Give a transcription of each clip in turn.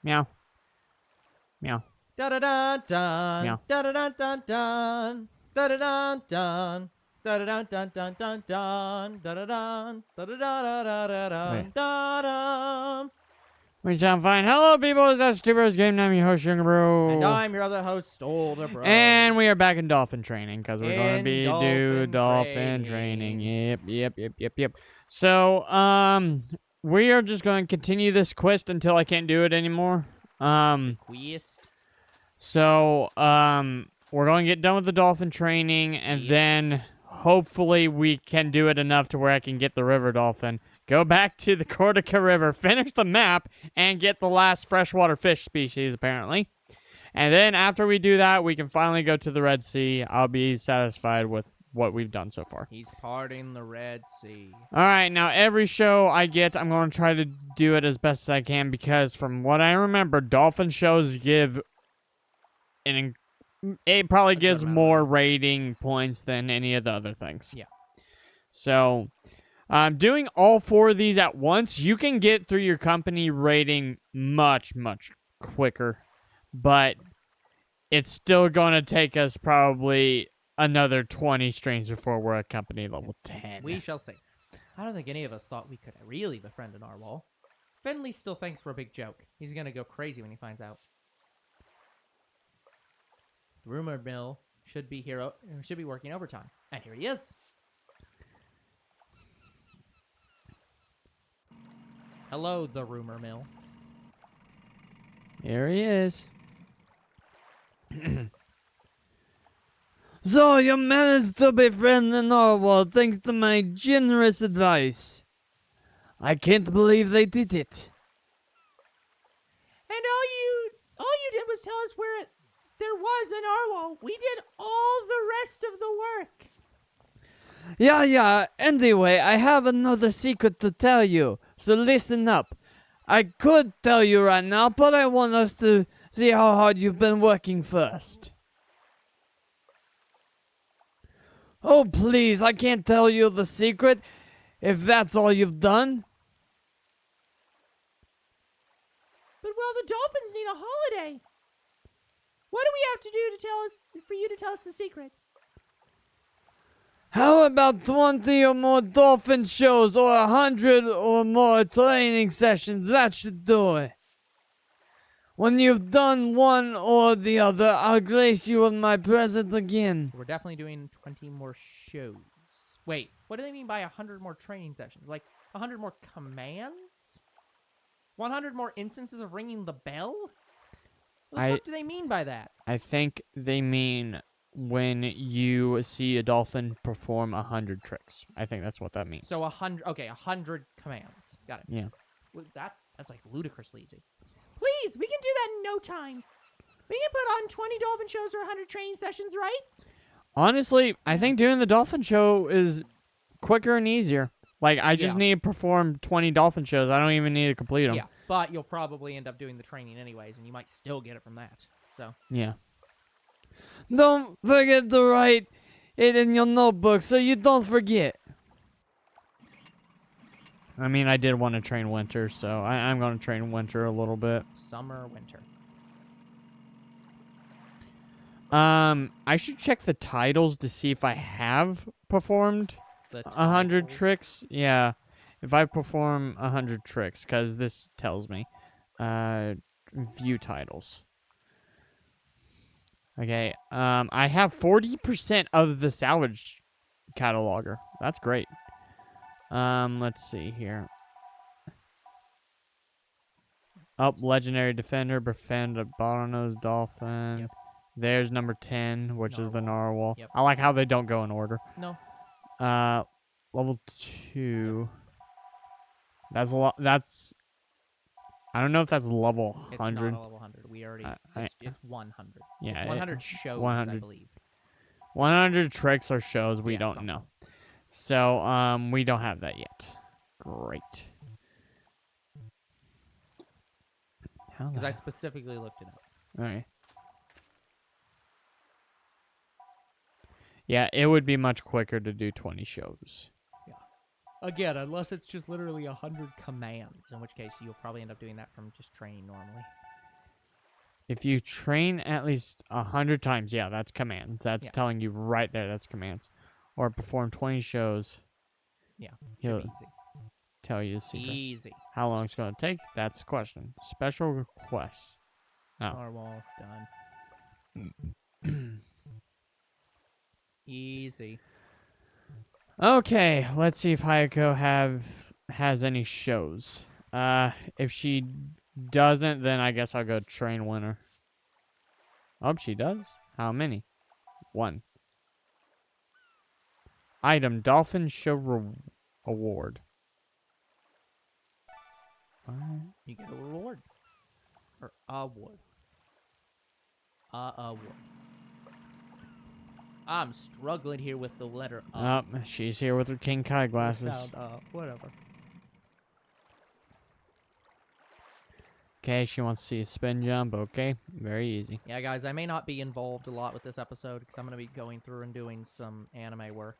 Meow. Meow. Da da da dun. Meow. Da da da dun dun. Da da da dun. Da da da dun dun dun dun. Da da dun. Da da da da da da Wait. da da. We sound fine. Hello, people. It's that TBGN. I'm your host, Sugar Bro. And I'm your other host, Older Bro. And we are back in Dolphin training because we're going to be Dolphin Dolphin training. Yep. So, we are just going to continue this quest until I can't do it anymore. Quest. So, we're going to get done with the Dolphin training, and then hopefully we can do it enough to where I can get the River Dolphin, go back to the Cortica River, finish the map, and get the last freshwater fish species, apparently. And then after we do that, we can finally go to the Red Sea. I'll be satisfied with what we've done so far. He's parting the Red Sea. All right, now every show I get, I'm going to try to do it as best as I can because from what I remember, Dolphin shows give it probably gives more rating points than any of the other things. Yeah. So, doing all 4 of these at once, you can get through your company rating much, much quicker. But it's still going to take us probably another 20 streams before we're at company level 10. We shall see. I don't think any of us thought we could really befriend a narwhal. Finley still thinks we're a big joke. He's going to go crazy when he finds out. The rumor mill should be working overtime. And here he is. Hello, the rumor mill. Here he is. So you managed to befriend the narwhal thanks to my generous advice. I can't believe they did it. And all you did was tell us where there was a narwhal. We did all the rest of the work. Yeah. Anyway, I have another secret to tell you, so listen up. I could tell you right now, but I want us to see how hard you've been working first. Oh, please, I can't tell you the secret if that's all you've done. But, well, the dolphins need a holiday. What do we have to do for you to tell us the secret? How about 20 or more dolphin shows or 100 or more training sessions? That should do it. When you've done one or the other, I'll grace you with my present again. We're definitely doing 20 more shows. Wait, what do they mean by 100 more training sessions? Like 100 more commands? 100 more instances of ringing the bell? What the fuck do they mean by that? I think they mean when you see a dolphin perform 100 tricks. I think that's what that means. So 100, okay, 100 commands. Got it. Yeah. Well, that's like ludicrously easy. Please, we can do that in no time. We can put on 20 dolphin shows or 100 training sessions, right? Honestly, I think doing the dolphin show is quicker and easier. Like, I just need to perform 20 dolphin shows. I don't even need to complete them. Yeah, but you'll probably end up doing the training anyways, and you might still get it from that. So. Yeah. Don't forget to write it in your notebook so you don't forget. I mean, I did want to train winter, so I'm going to train winter a little bit. Summer, winter. I should check the titles to see if I have performed 100 tricks. Yeah, if I perform 100 tricks, because this tells me. View titles. Okay, I have 40% of the salvage cataloger. That's great. Let's see here. Legendary defender, befriend a bottlenose dolphin. Yep. There's number 10, which is the narwhal. Yep. I like how they don't go in order. No. Level 2. That's a lot. That's. I don't know if that's level 100. It's not a level 100. We already. It's 100. Yeah. It's 100 shows, 100. I believe. 100 tricks or shows. We don't something. know. So, we don't have that yet. Great. Because I specifically looked it up. Alright. Yeah, it would be much quicker to do 20 shows. Yeah. Again, unless it's just literally 100 commands, in which case you'll probably end up doing that from just training normally. If you train at least 100 times, yeah, that's commands. That's Yeah. telling you right there. That's commands. Or perform 20 shows. Yeah, should He'll be easy. tell you the secret. Easy. How long it's going to take? That's the question. Special requests. Oh. Narwhal, done. Easy. Okay, let's see if Hayako has any shows. If she doesn't, then I guess I'll go train winner. Oh, she does? How many? 1. Item, Dolphin Show Award. You get a reward. Or award. Award. I'm struggling here with the letter Oh, she's here with her King Kai glasses. Whatever. Okay, she wants to see a spin jump. Okay, very easy. Yeah, guys, I may not be involved a lot with this episode because I'm going to be going through and doing some anime work.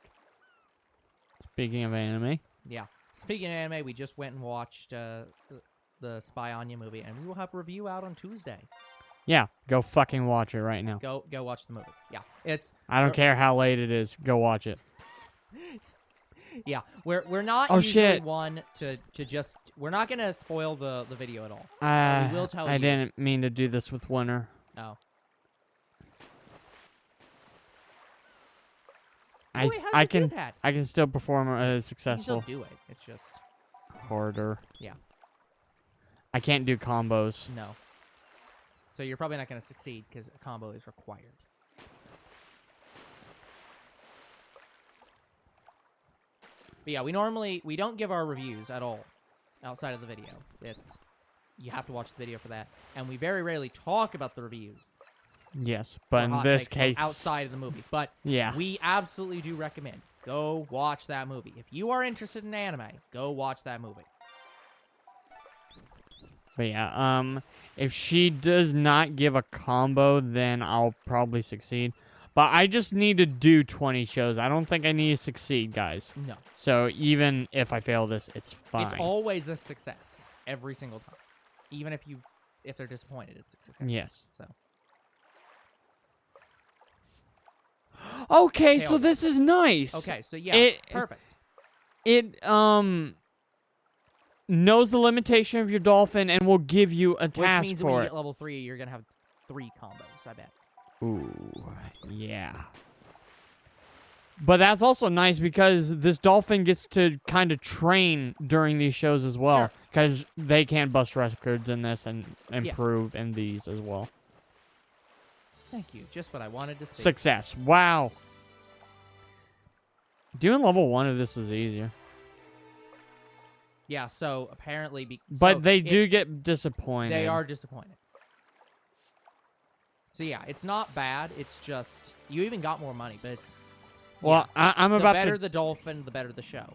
Speaking of anime. Yeah. Speaking of anime, we just went and watched the Spy Anya movie, and we will have a review out on Tuesday. Yeah, go fucking watch it right now. Go watch the movie. Yeah, it's. I don't care how late it is. Go watch it. Yeah, we're not Oh, usually shit. one to just. We're not gonna spoil the video at all. We will tell I you. didn't mean to do this with winter. Oh. I Wait, how I did you can do that? I can still perform You can successful. still do it. It's just Harder. Yeah. I can't do combos. no. So you're probably not gonna succeed because a combo is required. But yeah, we don't give our reviews at all outside of the video. You have to watch the video for that, and we very rarely talk about the reviews. Yes, or but in hot this takes case, outside of the movie. But yeah. we absolutely do recommend go watch that movie. If you are interested in anime, go watch that movie. But yeah, if she does not give a combo, then I'll probably succeed. But I just need to do 20 shows. I don't think I need to succeed, guys. No, So even if I fail this, it's fine. it's always a success every single time. Even if they're disappointed, it's a success. Yes. So Okay, Hell so yeah. this is nice. okay, so yeah, perfect. It knows the limitation of your dolphin and will give you a Which task means when for you it. get level 3, you're gonna have 3 combos. I bet. Ooh, yeah. But that's also nice because this dolphin gets to kind of train during these shows as well. Sure. Because they can bust records in this and improve in these as well. Thank you. Just what I wanted to see. Success. Wow. Doing level 1 of this is easier. Yeah. So apparently, But they do get disappointed. They are disappointed. So yeah, it's not bad. It's just you even got more money, but it's Well, I'm the about better to. the dolphin, the better the show.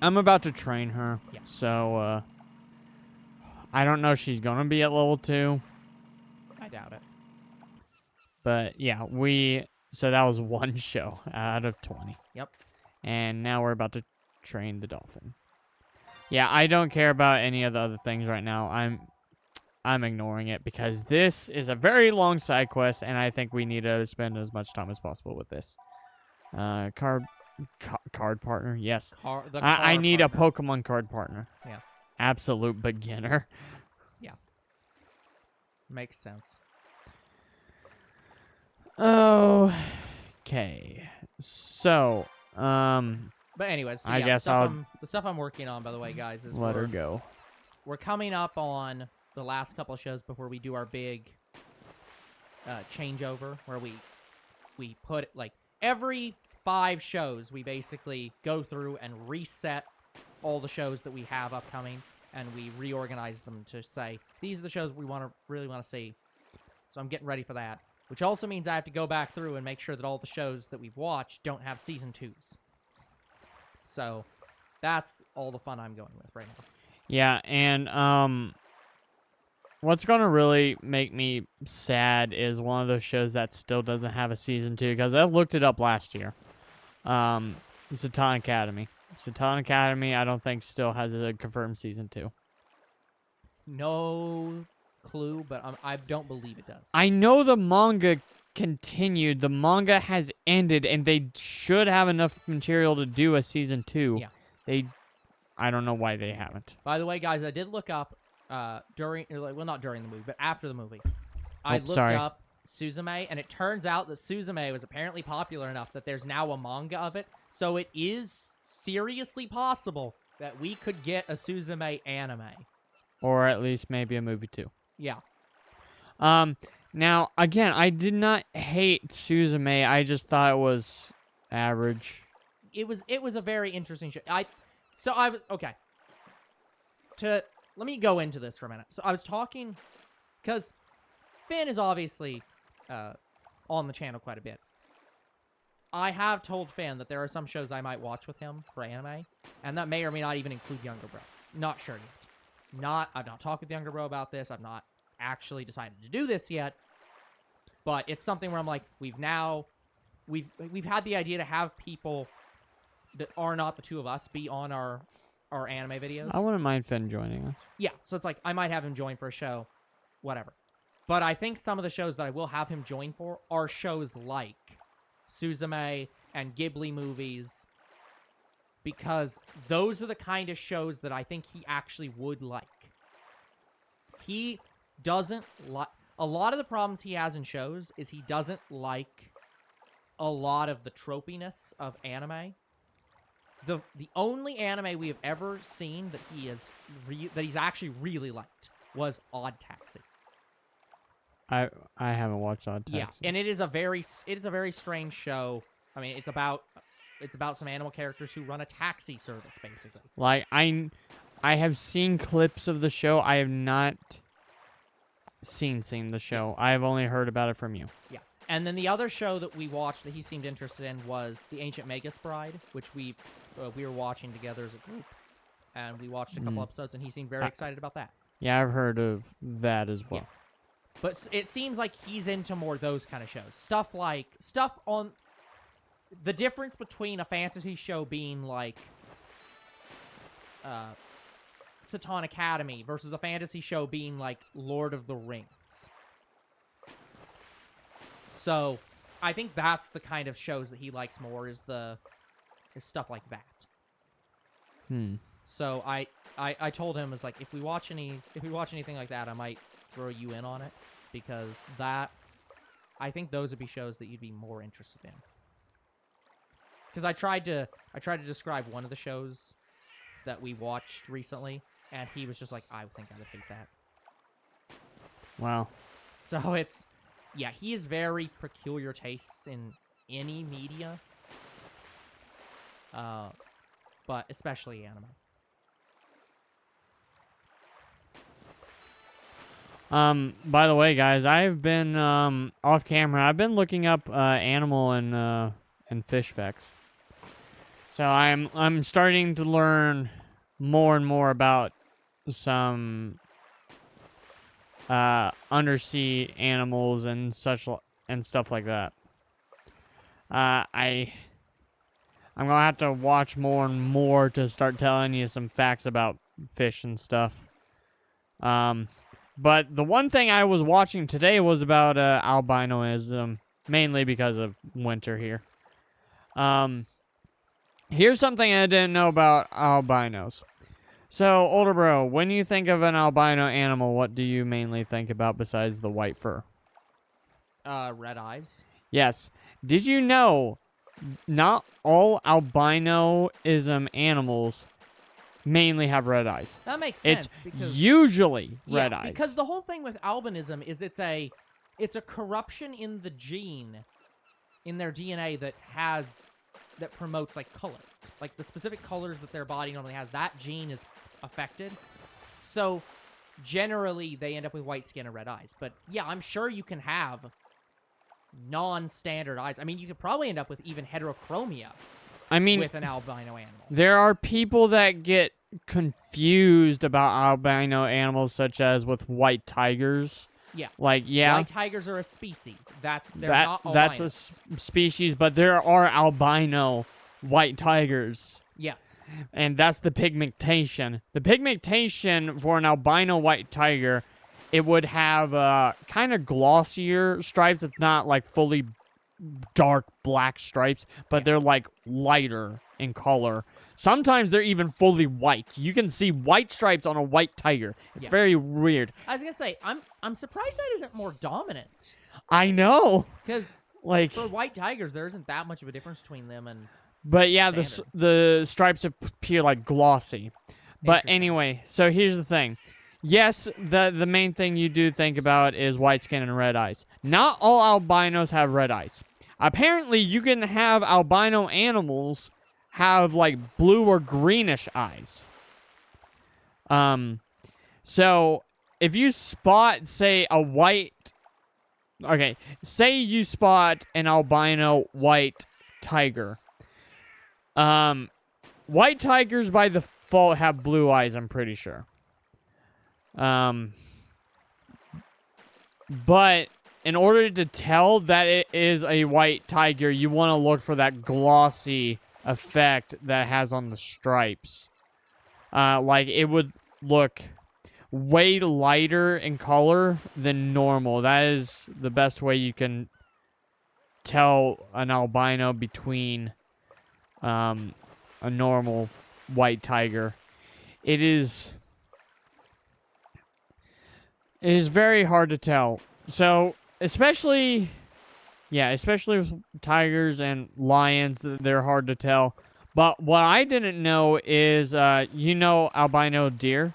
I'm about to train her. Yeah. So I don't know if she's gonna be at level 2. I doubt it. But yeah, so that was 1 show out of 20. Yep. And now we're about to train the dolphin. Yeah, I don't care about any of the other things right now. I'm ignoring it because this is a very long side quest, and I think we need to spend as much time as possible with this. Card partner, yes. I need a Pokemon card partner. Yeah. Absolute beginner. Makes sense. Okay. So, But anyways, so I yeah, guess the stuff I'm working on, by the way, guys, is let her go. we're coming up on the last couple of shows before we do our big changeover, where we put like every 5 shows we basically go through and reset all the shows that we have upcoming, and we reorganize them to say these are the shows we really want to see. So I'm getting ready for that, which also means I have to go back through and make sure that all the shows that we've watched don't have season 2s. So that's all the fun I'm going with right now. Yeah, and what's gonna really make me sad is one of those shows that still doesn't have a season 2, because I looked it up last year. Satan Academy. Satan Academy, I don't think still has a confirmed season 2. No clue, but I don't believe it does. I know the manga continued. The manga has ended, and they should have enough material to do a season 2. Yeah. I don't know why they haven't. By the way, guys, I did look up during, well, not during the movie, but after the movie. I looked up Suzume, and it turns out that Suzume was apparently popular enough that there's now a manga of it. So it is seriously possible that we could get a Suzume anime. Or at least maybe a movie too. Yeah. Now, again, I did not hate Suzume. I just thought it was average. It was a very interesting show. Okay. Let me go into this for a minute. So I was talking, because Finn is obviously on the channel quite a bit. I have told Finn that there are some shows I might watch with him for anime, and that may or may not even include Younger Bro. Not sure yet. I've not talked with Younger Bro about this. I've not actually decided to do this yet. But it's something where I'm like, we've had the idea to have people that are not the two of us be on our anime videos. I wouldn't mind Finn joining us. Yeah, so it's like, I might have him join for a show, whatever. But I think some of the shows that I will have him join for are shows like Suzume and Ghibli movies, because those are the kind of shows that I think he actually would like. He doesn't like... A lot of the problems he has in shows is he doesn't like a lot of the tropiness of anime. The only anime we have ever seen that he's actually really liked was Odd Taxi. I haven't watched Odd Taxi. Yeah, and it is a very strange show. I mean, it's about some animal characters who run a taxi service, basically. Like, I have seen clips of the show. I have not seen the show. I have only heard about it from you. Yeah. And then the other show that we watched that he seemed interested in was The Ancient Magus Bride, which we were watching together as a group. And we watched a couple episodes, and he seemed very excited about that. Yeah, I've heard of that as well. Yeah. But it seems like he's into more those kind of shows. Stuff on... The difference between a fantasy show being like Satan Academy versus a fantasy show being like Lord of the Rings. So, I think that's the kind of shows that he likes more, is stuff like that. So I told him, it's like, if we watch anything like that, I might throw you in on it, because I think those would be shows that you'd be more interested in. Because I tried to describe one of the shows that we watched recently, and he was just like, I think I would hate that. Wow. So it's... Yeah, he has very peculiar tastes in any media. But especially anime. By the way, guys, I've been, off camera, I've been looking up, animal and fish facts. So I'm starting to learn more and more about some undersea animals and stuff like that. I'm gonna have to watch more and more to start telling you some facts about fish and stuff. But the one thing I was watching today was about albinoism, mainly because of winter here. Here's something I didn't know about albinos. So, older bro, when you think of an albino animal, what do you mainly think about besides the white fur? Red eyes. Yes. Did you know not all albinoism animals mainly have red eyes? That makes sense. It's because, usually red eyes. Because the whole thing with albinism is it's a corruption in the gene, in their DNA that promotes like color. Like the specific colors that their body normally has, that gene is affected. So generally they end up with white skin and red eyes. But yeah, I'm sure you can have non-standard eyes. I mean, you could probably end up with even heterochromia with an albino animal. There are people that get confused about albino animals, such as with white tigers. Yeah. White tigers are a species. They're not albinos. That's a species, but there are albino white tigers. Yes. And that's the pigmentation. The pigmentation for an albino white tiger it would have kind of glossier stripes. It's not like fully dark black stripes, but they're like lighter in color. Sometimes they're even fully white. You can see white stripes on a white tiger. It's very weird. I was gonna say, I'm surprised that isn't more dominant. I know. Because Like, for white tigers, there isn't that much of a difference between them and. but yeah, standard. the stripes appear like glossy. But Interesting. anyway, so here's the thing. Yes, the main thing you do think about is white skin and red eyes. Not all albinos have red eyes. Apparently, you can have albino animals have like blue or greenish eyes. So if you spot, say, say you spot an albino white tiger. White tigers by default have blue eyes, I'm pretty sure. But in order to tell that it is a white tiger, you want to look for that glossy effect that it has on the stripes. Like it would look way lighter in color than normal. That is the best way you can tell an albino between a normal white tiger. It is very hard to tell. So, especially with tigers and lions, they're hard to tell. But what I didn't know is, albino deer?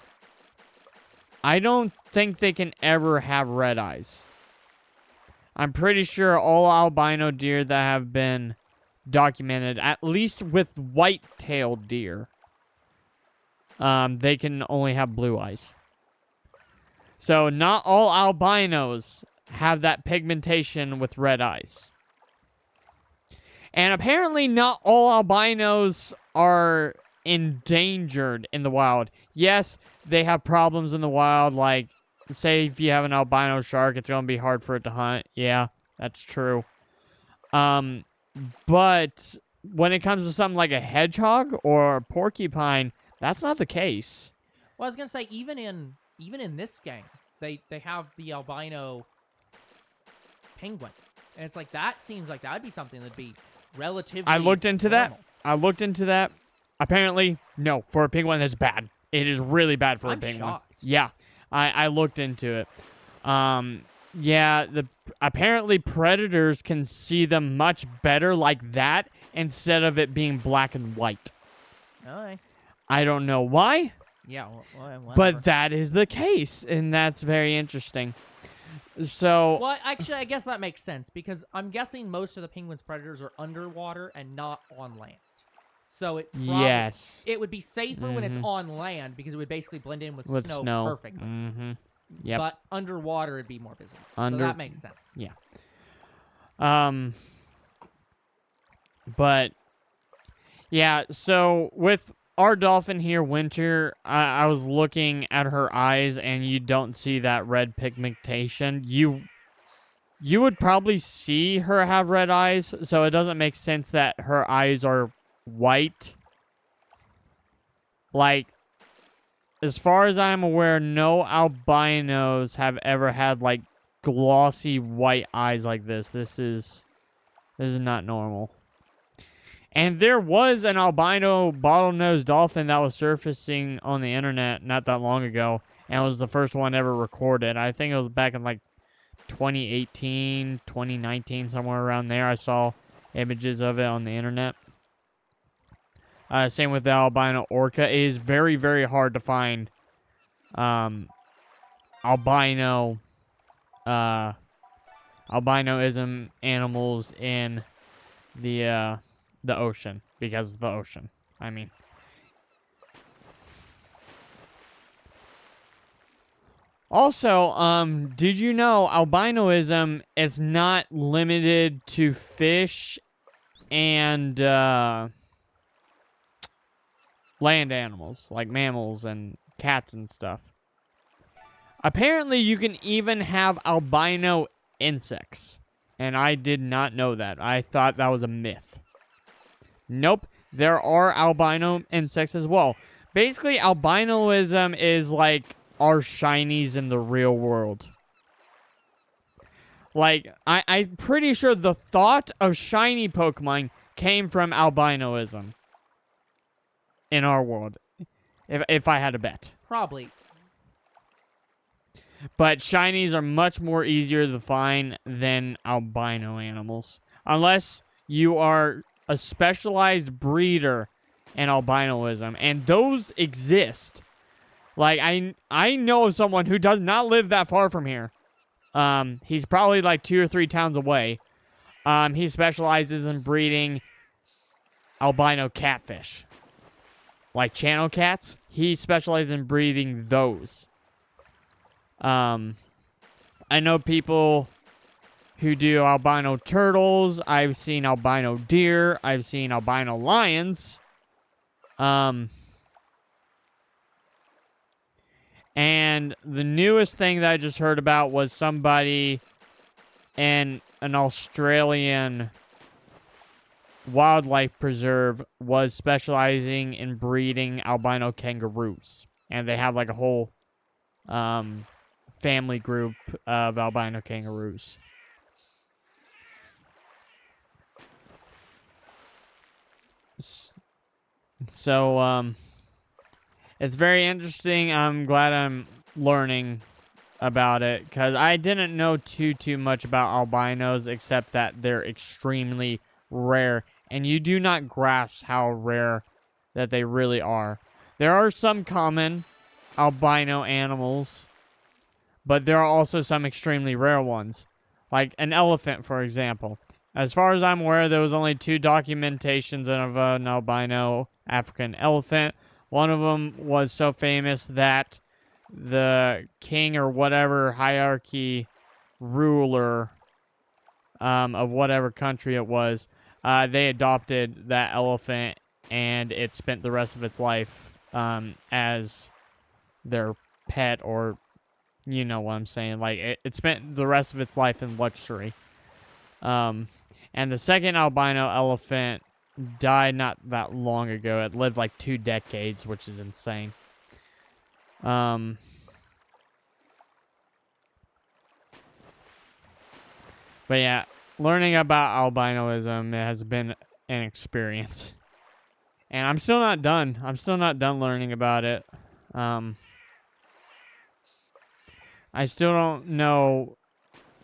I don't think they can ever have red eyes. I'm pretty sure all albino deer that have been documented, at least with white-tailed deer, they can only have blue eyes. So not all albinos have that pigmentation with red eyes. And apparently not all albinos are endangered in the wild. Yes, they have problems in the wild, like, say if you have an albino shark, it's going to be hard for it to hunt. Yeah, that's true. But when it comes to something like a hedgehog or a porcupine, that's not the case. Well, I was gonna say, even in this game, they have the albino penguin, and it's like that seems like that'd be something that'd be relatively. I looked into normal. that. Apparently, no, for a penguin, it's bad. It is really bad for a penguin. Shocked. Yeah, I looked into it. Apparently predators can see them much better like that instead of it being black and white. Okay. I don't know why, Yeah, whatever. but that is the case, and that's very interesting. So, Well, actually, I guess that makes sense because I'm guessing most of the penguin's predators are underwater and not on land. So yes, it would be safer when it's on land because it would basically blend in with snow perfectly. Mm-hmm. Yep. But underwater it'd be more visible. So Under- that makes sense. Yeah. But yeah, so with our dolphin here, Winter, I was looking at her eyes, and you don't see that red pigmentation. You would probably see her have red eyes, so it doesn't make sense that her eyes are white. Like, as far as I'm aware, no albinos have ever had like glossy white eyes like this. This is not normal. And there was an albino bottlenose dolphin that was surfacing on the internet not that long ago, and it was the first one ever recorded. I think it was back in like 2018, 2019, somewhere around there. I saw images of it on the internet. Same with the albino orca. It is very, very hard to find albinoism animals in the ocean, because of the ocean. I mean, also, did you know albinoism is not limited to fish and land animals like mammals and cats and stuff? Apparently, you can even have albino insects, and I did not know that. I thought that was a myth. Nope, there are albino insects as well. Basically, albinoism is like are shinies in the real world. Like, I'm pretty sure the thought of shiny Pokemon came from albinoism in our world, if I had to bet. Probably. But shinies are much more easier to find than albino animals. Unless you are a specialized breeder in albinoism. And those exist. Like, I know someone who does not live that far from here. He's probably like 2 or 3 towns away. He specializes in breeding albino catfish. Like channel cats. He specializes in breeding those. I know people who do albino turtles. I've seen albino deer. I've seen albino lions. And the newest thing that I just heard about was somebody in an Australian wildlife preserve was specializing in breeding albino kangaroos. And they have like a whole family group of albino kangaroos. So, it's very interesting. I'm glad I'm learning about it because I didn't know too much about albinos except that they're extremely rare, and you do not grasp how rare that they really are. There are some common albino animals, but there are also some extremely rare ones, like an elephant, for example. As far as I'm aware, there was only 2 documentations of an albino African elephant. One of them was so famous that the king or whatever hierarchy ruler of whatever country it was, they adopted that elephant, and it spent the rest of its life as their pet, or you know what I'm saying. Like, it spent the rest of its life in luxury. And the second albino elephant died not that long ago. It lived like 2 decades, which is insane. But yeah, learning about albinoism has been an experience. And I'm still not done. I'm still not done learning about it. I still don't know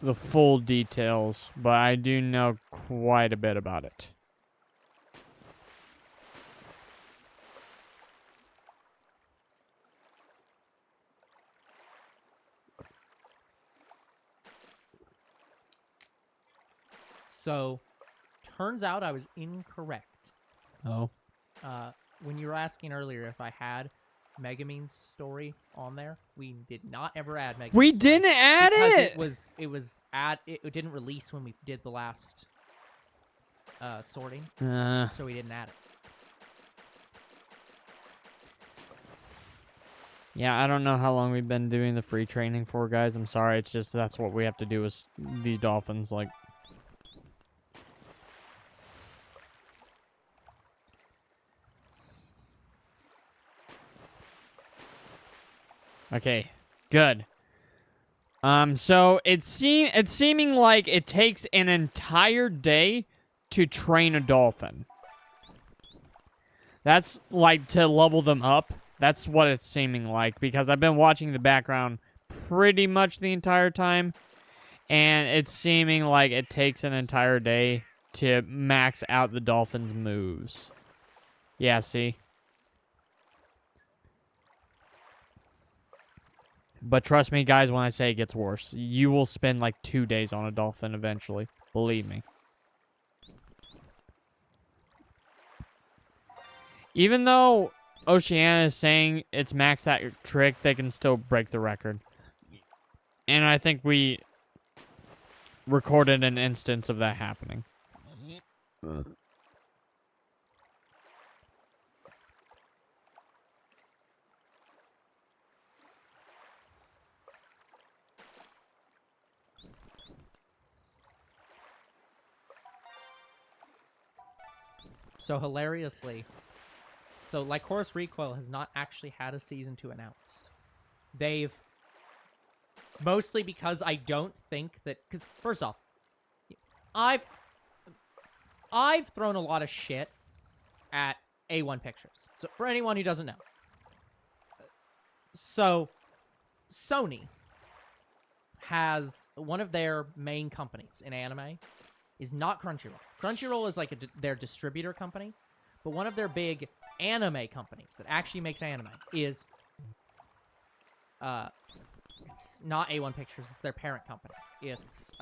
the full details, but I do know quite a bit about it. So, turns out I was incorrect. Oh. When you were asking earlier if I had Megumin's story on there, we did not ever add Megumin's We story didn't add because it! it didn't release when we did the last sorting, so we didn't add it. Yeah, I don't know how long we've been doing the free training for, guys. I'm sorry. It's just that's what we have to do with these dolphins. Like, okay, good. So it's seeming like it takes an entire day to train a dolphin. That's like to level them up. That's what it's seeming like, because I've been watching the background pretty much the entire time, and it's seeming like it takes an entire day to max out the dolphin's moves. Yeah, see? But trust me, guys, when I say it gets worse. You will spend like 2 days on a dolphin eventually. Believe me. Even though Oceania is saying it's maxed out your trick, they can still break the record. And I think we recorded an instance of that happening. So hilariously, Lycoris Recoil has not actually had a season 2 announced. they've mostly because I don't think that, because first off, I've thrown a lot of shit at A1 Pictures. So for anyone who doesn't know, so Sony has one of their main companies in anime is not Crunchyroll. Crunchyroll is like their distributor company, but one of their big anime companies that actually makes anime is it's not A1 Pictures, it's their parent company. It's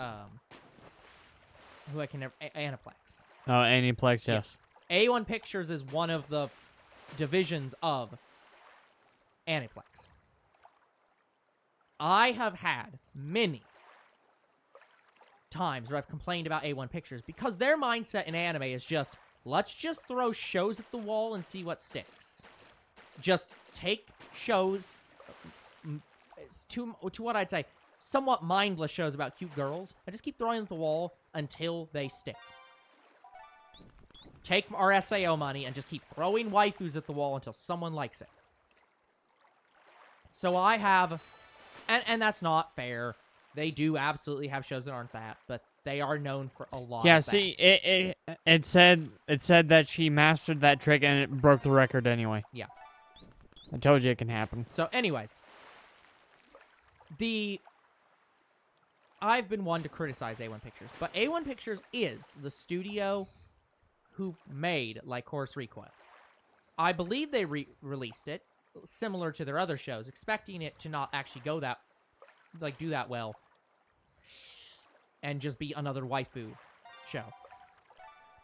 who I can never Aniplex. Oh, Aniplex, yes. A1 Pictures is one of the divisions of Aniplex. I have had many times where I've complained about A1 Pictures because their mindset in anime is just, let's just throw shows at the wall and see what sticks. Just take shows to what I'd say somewhat mindless shows about cute girls and just keep throwing them at the wall until they stick. Take our SAO money and just keep throwing waifus at the wall until someone likes it. So I have, and that's not fair. They do absolutely have shows that aren't that, but they are known for a lot. Yeah, of see, that. it said that she mastered that trick and it broke the record anyway. Yeah. I told you it can happen. So, anyways, I've been one to criticize A1 Pictures, but A1 Pictures is the studio who made Like Horse Recoil. I believe they released it similar to their other shows, expecting it to not actually go that, like, do that well, and just be another waifu show.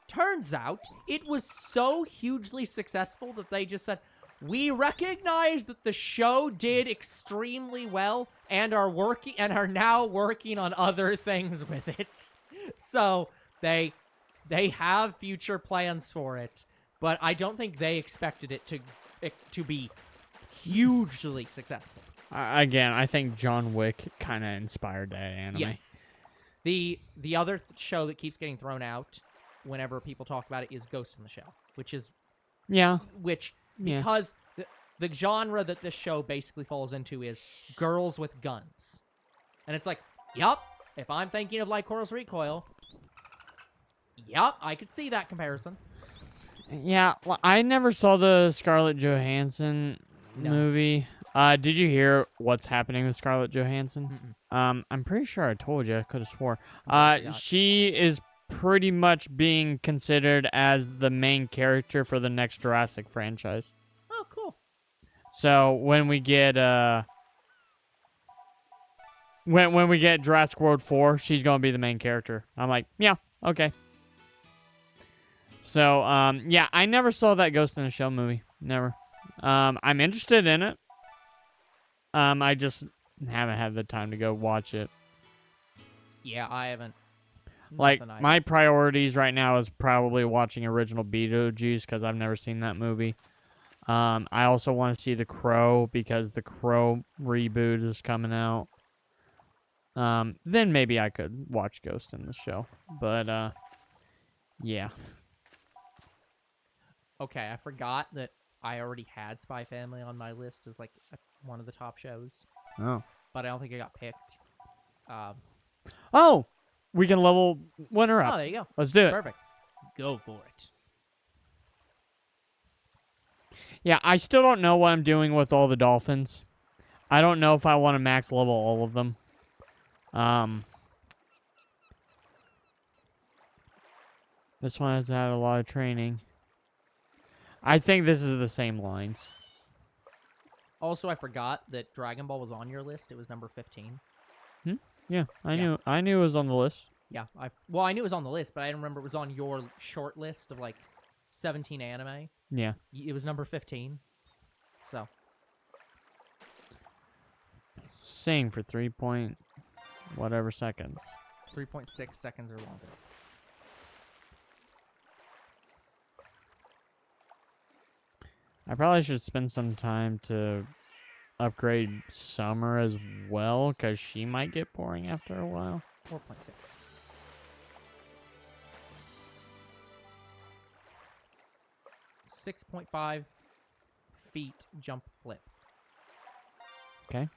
Turns out, it was so hugely successful that they just said, we recognize that the show did extremely well and are now working on other things with it. So they have future plans for it, but I don't think they expected it to be hugely successful. Again, I think John Wick kind of inspired that anime. Yes. The other show that keeps getting thrown out whenever people talk about it is Ghost in the Shell, because the genre that this show basically falls into is girls with guns. And it's like, yup, if I'm thinking of Like Horse Recoil, yup, I could see that comparison. Yeah, well, I never saw the Scarlett Johansson movie. Did you hear what's happening with Scarlett Johansson? I'm pretty sure I told you. I could have swore. She is pretty much being considered as the main character for the next Jurassic franchise. Oh, cool. So when we get when we get Jurassic World 4, she's gonna be the main character. I'm like, yeah, okay. So yeah, I never saw that Ghost in the Shell movie. Never. I'm interested in it. I just haven't had the time to go watch it. Yeah, I haven't. Like, my priorities right now is probably watching original Beetlejuice because I've never seen that movie. I also want to see The Crow because The Crow reboot is coming out. Then maybe I could watch Ghost in the Shell. But, yeah. Okay, I forgot that I already had Spy Family on my list as, like, one of the top shows. Oh. But I don't think it got picked. Oh! We can level winner up. Oh, there you go. Let's do it. Perfect. Go for it. Yeah, I still don't know what I'm doing with all the dolphins. I don't know if I want to max level all of them. This one has had a lot of training. I think this is the same lines. Also, I forgot that Dragon Ball was on your list. It was number 15. Yeah, I knew it was on the list. Yeah, I knew it was on the list, but I didn't remember it was on your short list of, like, 17 anime. Yeah. It was number 15. So. Sing for 3 point whatever seconds. 3.6 seconds or longer. I probably should spend some time to upgrade Summer as well, because she might get boring after a while. 4.6. 6.5 feet jump flip. Okay.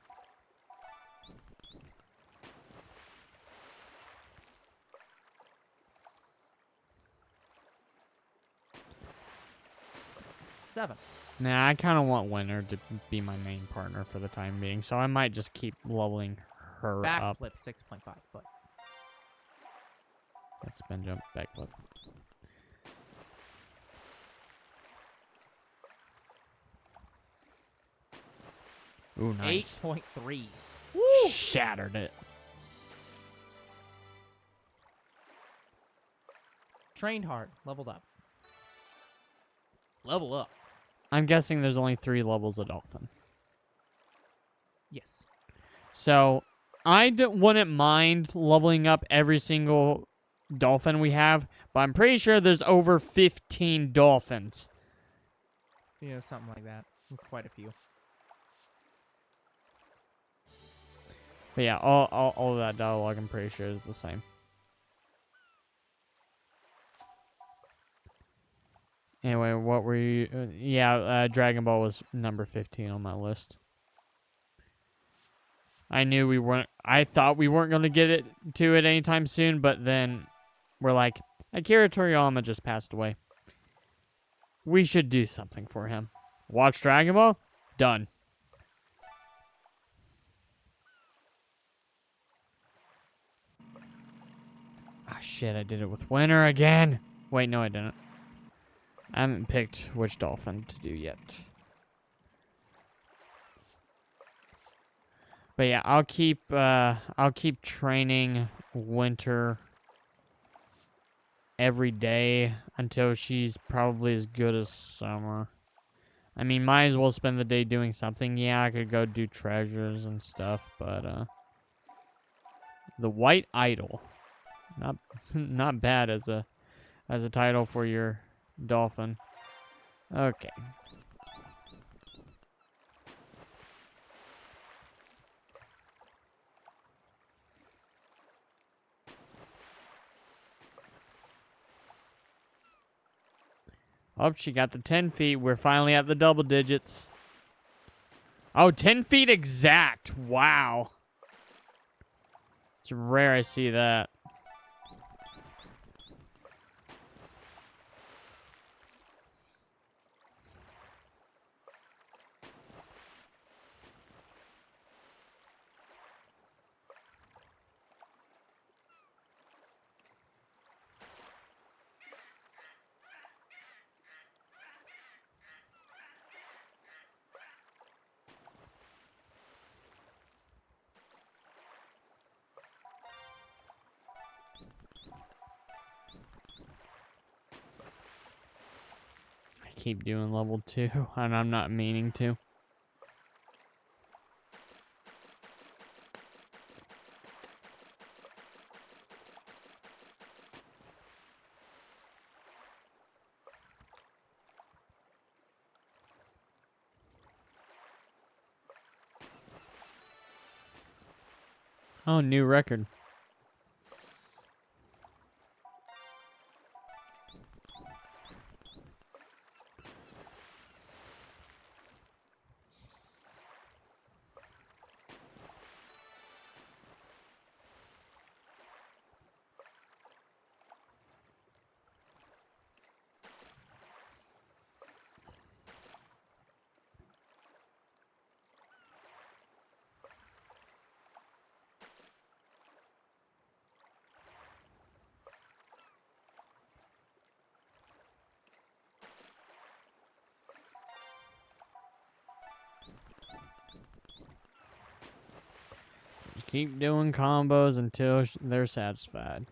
7. Nah, I kind of want Winter to be my main partner for the time being, so I might just keep leveling her up. Backflip 6.5 foot. That's spin jump, backflip. Ooh, nice. 8.3. Woo! Shattered it. Trained hard. Leveled up. Level up. I'm guessing there's only 3 levels of Dolphin. Yes. So, I wouldn't mind leveling up every single Dolphin we have, but I'm pretty sure there's over 15 Dolphins. Yeah, something like that. It's quite a few. But yeah, all of that dialogue I'm pretty sure is the same. Anyway, what were you... Dragon Ball was number 15 on my list. I knew we weren't... I thought we weren't going to get to it anytime soon, but then we're like, Akira Toriyama just passed away. We should do something for him. Watch Dragon Ball? Done. Ah, shit, I did it with Winter again. Wait, no, I didn't. I haven't picked which Dolphin to do yet. But yeah, I'll keep training Winter every day until she's probably as good as Summer. I mean, might as well spend the day doing something. Yeah, I could go do treasures and stuff, but the White Idol, not bad as a title for your Dolphin. Okay. Oh, she got the 10 feet. We're finally at the double digits. Oh, 10 feet exact. Wow. It's rare I see that. I keep doing level 2, and I'm not meaning to. Oh, new record. Just keep doing combos until they're satisfied.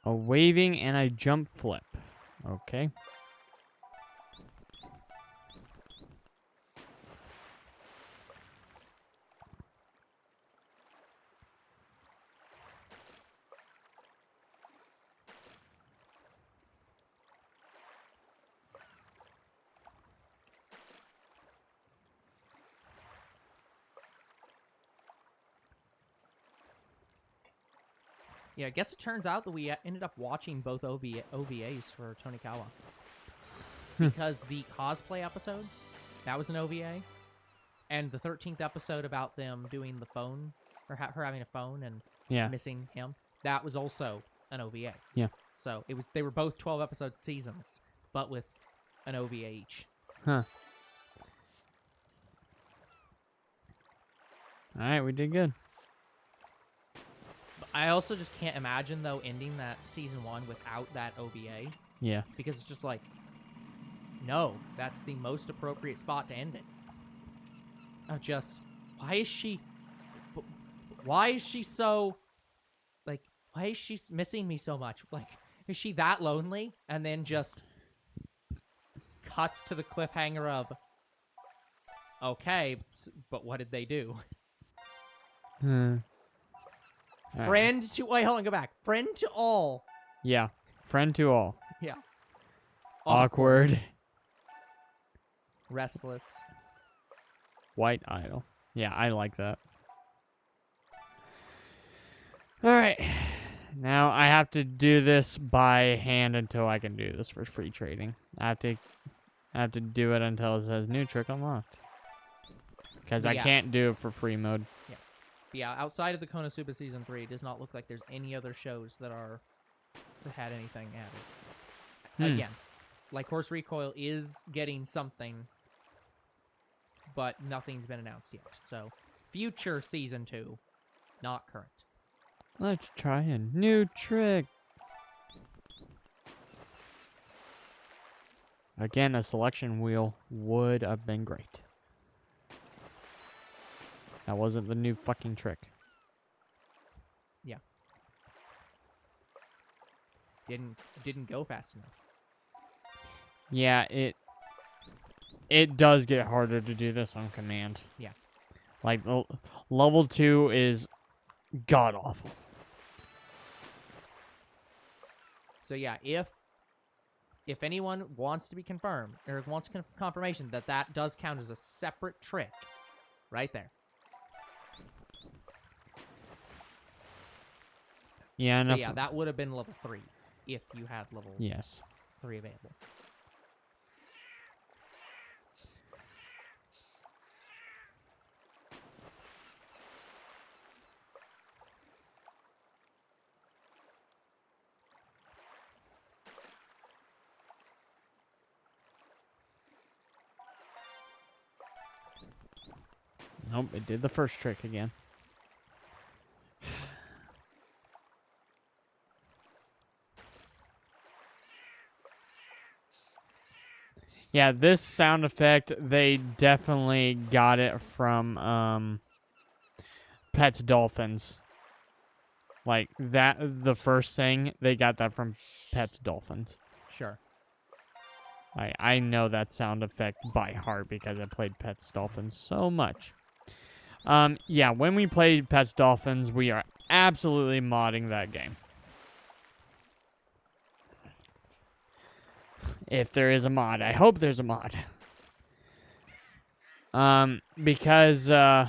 A waving and a jump flip. Okay. Yeah, I guess it turns out that we ended up watching both OVAs for Tonikawa. Because the cosplay episode, that was an OVA. And the 13th episode about them doing the phone, or her having a phone and missing him, that was also an OVA. Yeah. So they were both 12-episode seasons, but with an OVA each. Huh. All right, we did good. I also just can't imagine, though, ending that season 1 without that OVA. Yeah. Because it's just like, no, that's the most appropriate spot to end it. Why is she so, like, why is she missing me so much? Like, is she that lonely? And then just cuts to the cliffhanger of, okay, but what did they do? Friend to... Wait, hold on, go back. Friend to all. Yeah. Friend to all. Yeah. Awkward. Restless. White idol. Yeah, I like that. Alright. Now I have to do this by hand until I can do this for free trading. I have to do it until it says new trick unlocked. Because I can't do it for free mode. Yeah. Yeah, outside of the Konosuba Season 3, it does not look like there's any other shows that had anything added. Again, like Horse Recoil is getting something, but nothing's been announced yet. So, future Season 2, not current. Let's try a new trick. Again, a selection wheel would have been great. That wasn't the new fucking trick. Yeah. Didn't go fast enough. Yeah, it does get harder to do this on command. Yeah. Like, level 2 is god-awful. So yeah, if anyone wants to be confirmed, or wants confirmation that does count as a separate trick, right there. Yeah, so yeah, that would have been level 3 if you had level 3 available. Nope, it did the first trick again. Yeah, this sound effect, they definitely got it from Pets Dolphins. Like, the first thing, they got that from Pets Dolphins. Sure. I know that sound effect by heart because I played Pets Dolphins so much. Yeah, when we play Pets Dolphins, we are absolutely modding that game. If there is a mod. I hope there's a mod. Because, it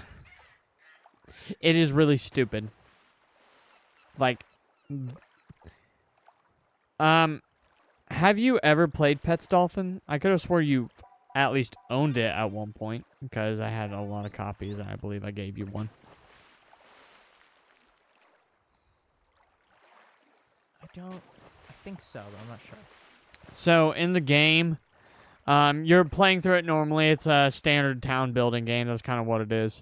is really stupid. Like, have you ever played Pets Dolphin? I could have swore you at least owned it at one point, because I had a lot of copies, and I believe I gave you one. I think so, but I'm not sure. So, in the game, you're playing through it normally. It's a standard town building game. That's kind of what it is.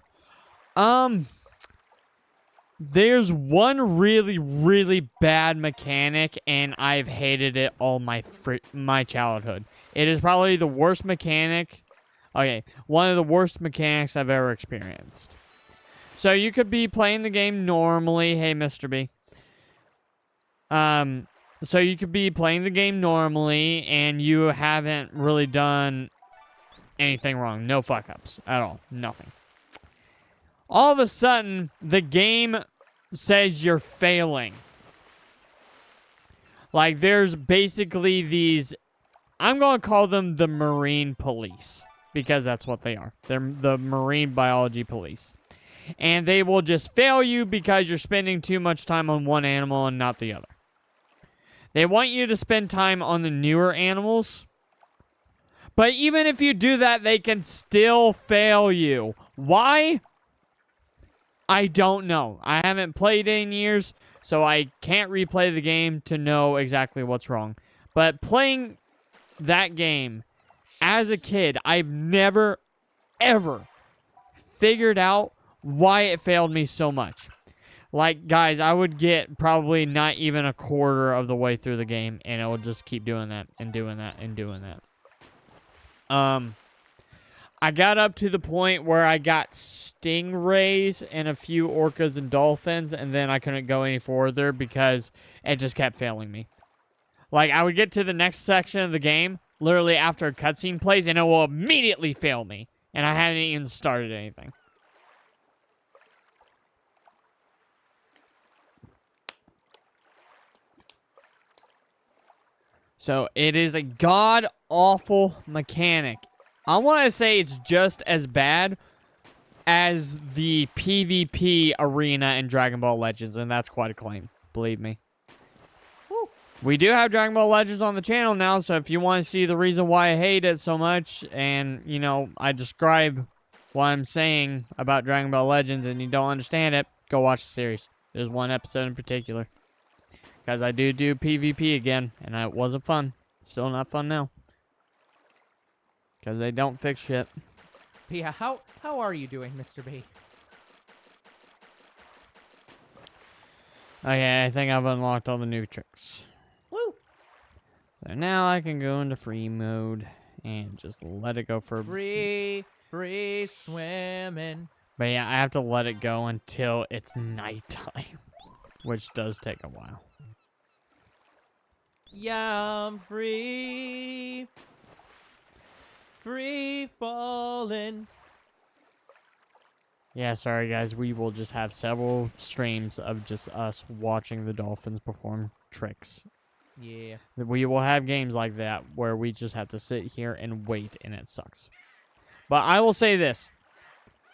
There's one really, really bad mechanic, and I've hated it all my childhood. It is probably the worst mechanic. Okay, one of the worst mechanics I've ever experienced. So you could be playing the game normally. Hey, Mr. B. So you could be playing the game normally, and you haven't really done anything wrong. No fuck-ups at all. Nothing. All of a sudden, the game says you're failing. Like, there's basically these... I'm going to call them the Marine Police, because that's what they are. They're the Marine Biology Police. and they will just fail you because you're spending too much time on one animal and not the other. They want you to spend time on the newer animals, but even if you do that, they can still fail you. Why? I don't know. I haven't played in years, so I can't replay the game to know exactly what's wrong. But playing that game as a kid, I've never, ever figured out why it failed me so much. Like, guys, I would get probably not even a quarter of the way through the game, and it would just keep doing that and doing that and doing that. I got up to the point where I got stingrays and a few orcas and dolphins, and then I couldn't go any further because it just kept failing me. Like, I would get to the next section of the game, literally after a cutscene plays, and it will immediately fail me, and I haven't even started anything. So, it is a god-awful mechanic. I want to say it's just as bad as the PvP arena in Dragon Ball Legends, and that's quite a claim, believe me. Woo. We do have Dragon Ball Legends on the channel now, so if you want to see the reason why I hate it so much, and, you know, I describe what I'm saying about Dragon Ball Legends and you don't understand it, go watch the series. There's one episode in particular. Because I do PvP again, and it wasn't fun. Still not fun now. Because they don't fix shit. But yeah, how are you doing, Mr. B? Okay, I think I've unlocked all the new tricks. Woo! So now I can go into free mode and just let it go for... Free swimming. But yeah, I have to let it go until it's nighttime. Which does take a while. Yeah, I'm free falling. Yeah, sorry guys, we will just have several streams of just us watching the dolphins perform tricks. Yeah. We will have games like that where we just have to sit here and wait, and it sucks. But I will say this.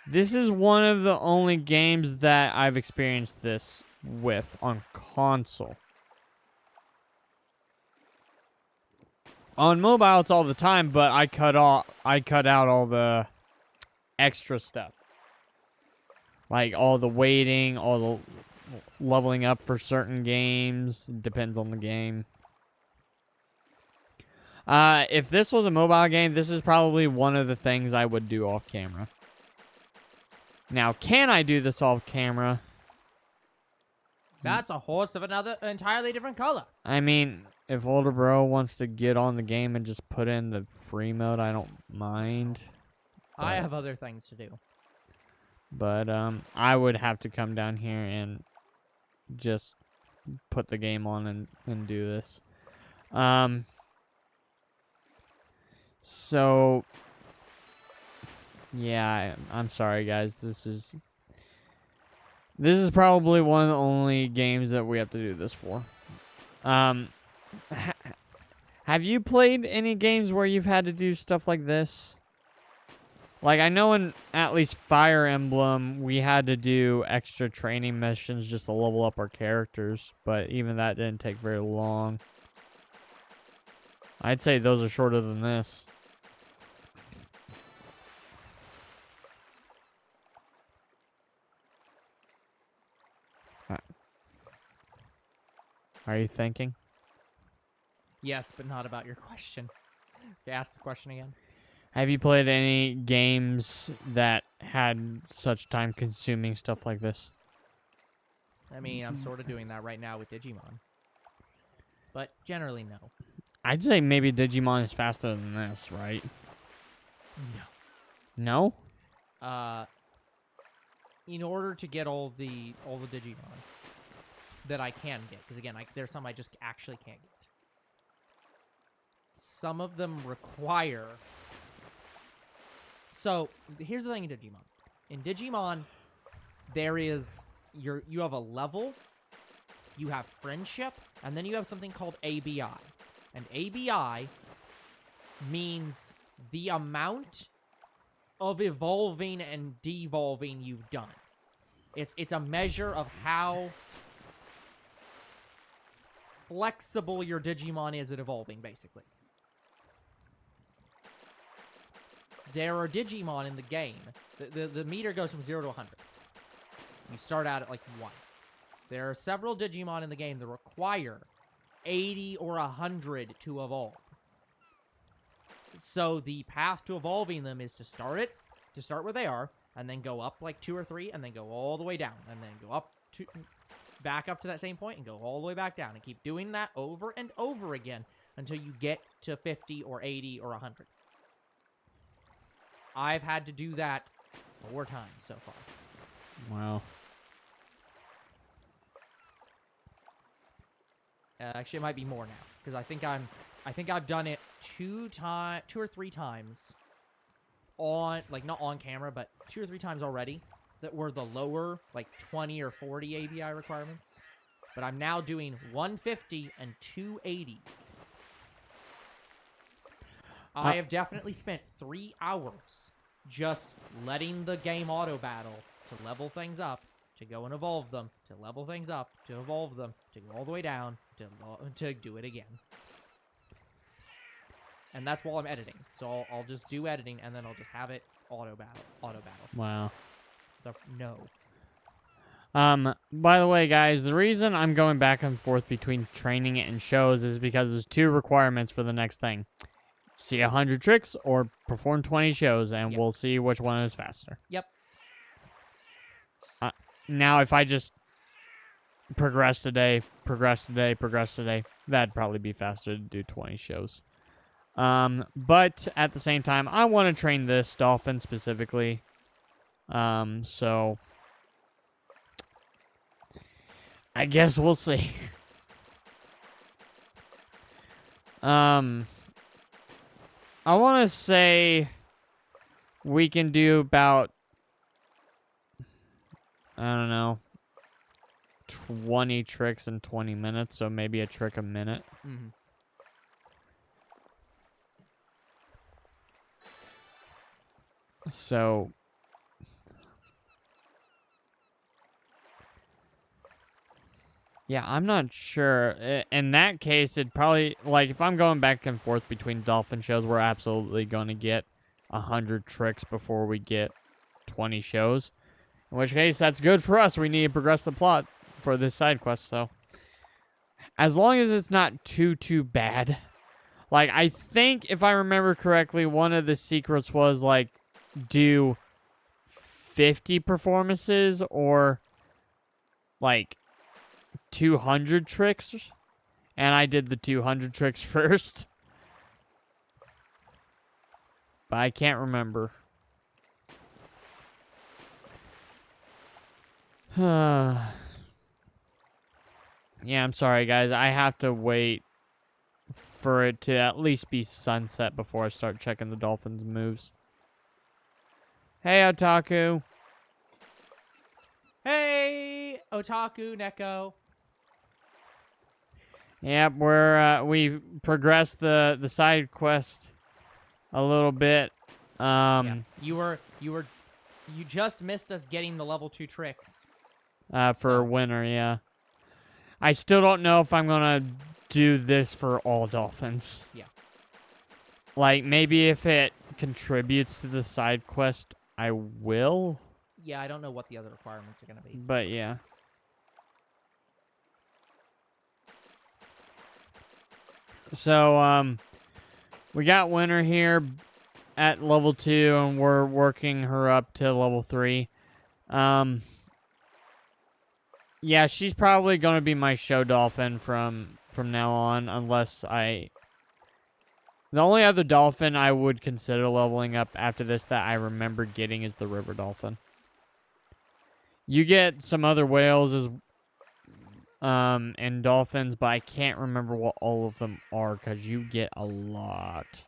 This is one of the only games that I've experienced this with on console. On mobile, it's all the time, but I cut out all the extra stuff. Like all the waiting, all the leveling up for certain games. Depends on the game. If this was a mobile game, this is probably one of the things I would do off camera. Now, can I do this off camera? That's a horse of another entirely different color. I mean, if older bro wants to get on the game and just put in the free mode, I don't mind. I have other things to do. But I would have to come down here and just put the game on and do this. So yeah, I'm sorry guys. This is probably one of the only games that we have to do this for. Have you played any games where you've had to do stuff like this? Like, I know in at least Fire Emblem, we had to do extra training missions just to level up our characters, but even that didn't take very long. I'd say those are shorter than this. Are you thinking? Yes, but not about your question. Okay, ask the question again. Have you played any games that had such time-consuming stuff like this? I mean, I'm sort of doing that right now with Digimon. But generally, no. I'd say maybe Digimon is faster than this, right? No. No? In order to get all the Digimon that I can get, because again, there's some I just actually can't get. Some of them require... So, here's the thing in Digimon. In Digimon, there is... You have a level, you have friendship, and then you have something called ABI. And ABI means the amount of evolving and devolving you've done. It's a measure of how flexible your Digimon is at evolving, basically. There are Digimon in the game. The meter goes from 0 to 100. You start out at like 1. There are several Digimon in the game that require 80 or 100 to evolve. So the path to evolving them is to start where they are, and then go up like 2 or 3, and then go all the way down, and then go up to back up to that same point and go all the way back down, and keep doing that over and over again until you get to 50 or 80 or 100. I've had to do that 4 times so far. Wow. Actually, it might be more now because I think I've done it 2 or 3 times on, like, not on camera, but 2 or 3 times already that were the lower, like 20 or 40 ABI requirements. But I'm now doing 150 and 280s. I have definitely spent 3 hours just letting the game auto battle to level things up, to go and evolve them, to level things up, to evolve them, to go all the way down, to do it again. And that's while I'm editing. So I'll just do editing, and then I'll just have it auto battle. Wow. So, no. By the way, guys, the reason I'm going back and forth between training and shows is because there's 2 requirements for the next thing. See 100 tricks or perform 20 shows, and Yep. we'll see which one is faster. Yep. Now, if I just progress today, that'd probably be faster to do 20 shows. But at the same time, I want to train this Dolphin specifically. So I guess we'll see. I want to say we can do about, I don't know, 20 tricks in 20 minutes, so maybe a trick a minute. Mm-hmm. So yeah, I'm not sure. In that case, it'd probably, like, if I'm going back and forth between Dolphin shows, we're absolutely going to get 100 tricks before we get 20 shows. In which case, that's good for us. We need to progress the plot for this side quest, so. As long as it's not too bad. Like, I think, if I remember correctly, one of the secrets was, like, do 50 performances or, like, 200 tricks, and I did the 200 tricks first, but I can't remember. Yeah, I'm sorry, guys. I have to wait for it to at least be sunset before I start checking the Dolphins' moves. Hey, Otaku. Hey, Otaku, Neko. Yep, we progressed the side quest a little bit. Yeah. You just missed us getting the level 2 tricks. For winter, yeah. I still don't know if I'm gonna do this for all Dolphins. Yeah. Like, maybe if it contributes to the side quest, I will. Yeah, I don't know what the other requirements are gonna be. But yeah. So, we got Winter here at level 2, and we're working her up to level 3. Yeah, she's probably going to be my show Dolphin from now on, unless I... The only other Dolphin I would consider leveling up after this that I remember getting is the River Dolphin. You get some other whales as and dolphins, but I can't remember what all of them are because you get a lot.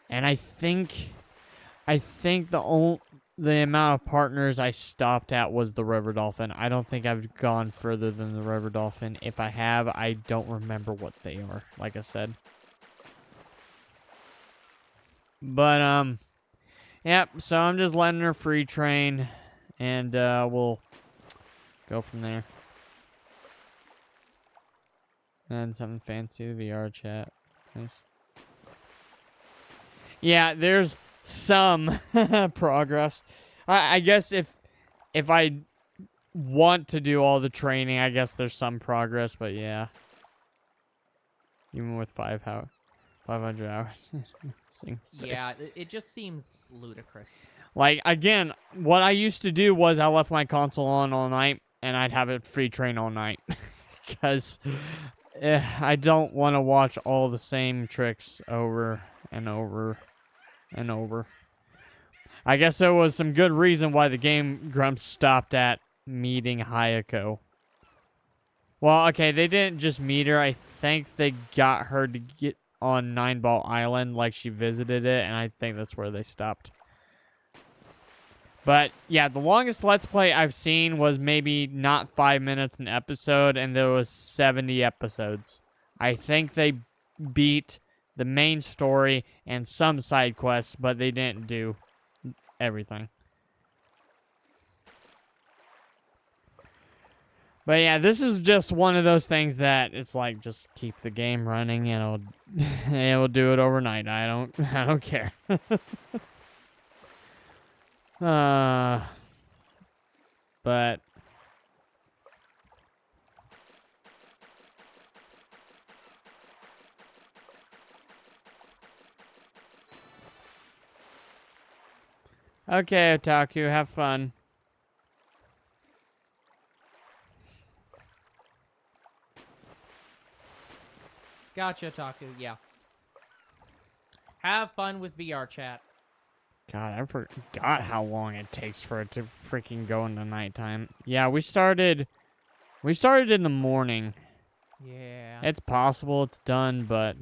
And I think the amount of partners I stopped at was the River Dolphin. I don't think I've gone further than the River Dolphin. If I have, I don't remember what they are, like I said. But, yep, so I'm just letting her free train. and we'll go from there. And something fancy, the VR chat. Nice. Yeah, there's some progress. I guess if I want to do all the training, I guess there's some progress, but yeah. Even with 500 hours. Yeah, it just seems ludicrous. Like, again, what I used to do was I left my console on all night, and I'd have it free train all night. Because I don't want to watch all the same tricks over and over and over. I guess there was some good reason why the Game Grumps stopped at meeting Hayako. Well, okay, they didn't just meet her. I think they got her to get on 9-Ball Island, like she visited it, and I think that's where they stopped. But, yeah, the longest Let's Play I've seen was maybe not 5 minutes an episode, and there was 70 episodes. I think they beat the main story and some side quests, but they didn't do everything. But yeah, this is just one of those things that it's like, just keep the game running and it'll do it overnight. I don't care. But okay, Otaku, have fun. Gotcha, Taku. Yeah. Have fun with VR chat. God, I forgot how long it takes for it to freaking go into nighttime. Yeah, we started in the morning. Yeah. It's possible it's done, but